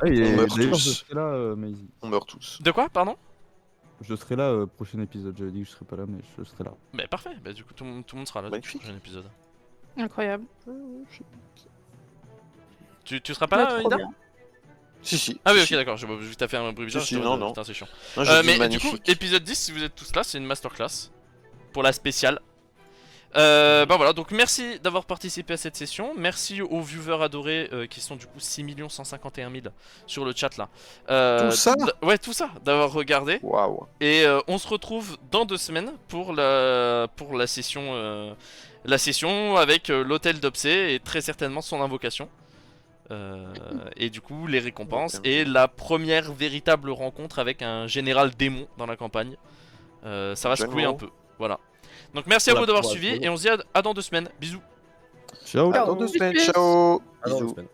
Ah, et On meurt d'ailleurs, tous. je serai là, Maisie. On meurt tous. De quoi, pardon? Je serai là prochain épisode. J'avais dit que je serais pas là, mais je serai là. Bah, parfait. Bah, du coup, tout le monde sera là dans le Magnifique. prochain épisode. Incroyable. Tu seras pas Ouais, là, trop Ida? bien. Si, si. Ah oui, ok, si. d'accord. J'ai vu que t'as fait un bruit bizarre. Si, si, j'étais en mode, non, non. putain, c'est chiant. Non, j'ai dit Mais du coup, magnifique. épisode 10, si vous êtes tous là, c'est une masterclass pour la spéciale. Bah voilà, donc merci d'avoir participé à cette session. Merci aux viewers adorés qui sont du coup 6 151 000 sur le chat là. Tout ça Ouais, tout ça, d'avoir regardé. Waouh. Et on se retrouve dans 2 semaines pour la session avec l'hôtel d'Obsé et très certainement son invocation. Et du coup les récompenses et la première véritable rencontre avec un général démon dans la campagne. Ça va secouer un peu, voilà. Donc merci à Voilà, vous d'avoir voilà, suivi c'est bon. et on se dit à dans 2 semaines. Bisous. Ciao. À dans 2 semaines. Plus. Ciao. Ah non, Bisous. deux semaines.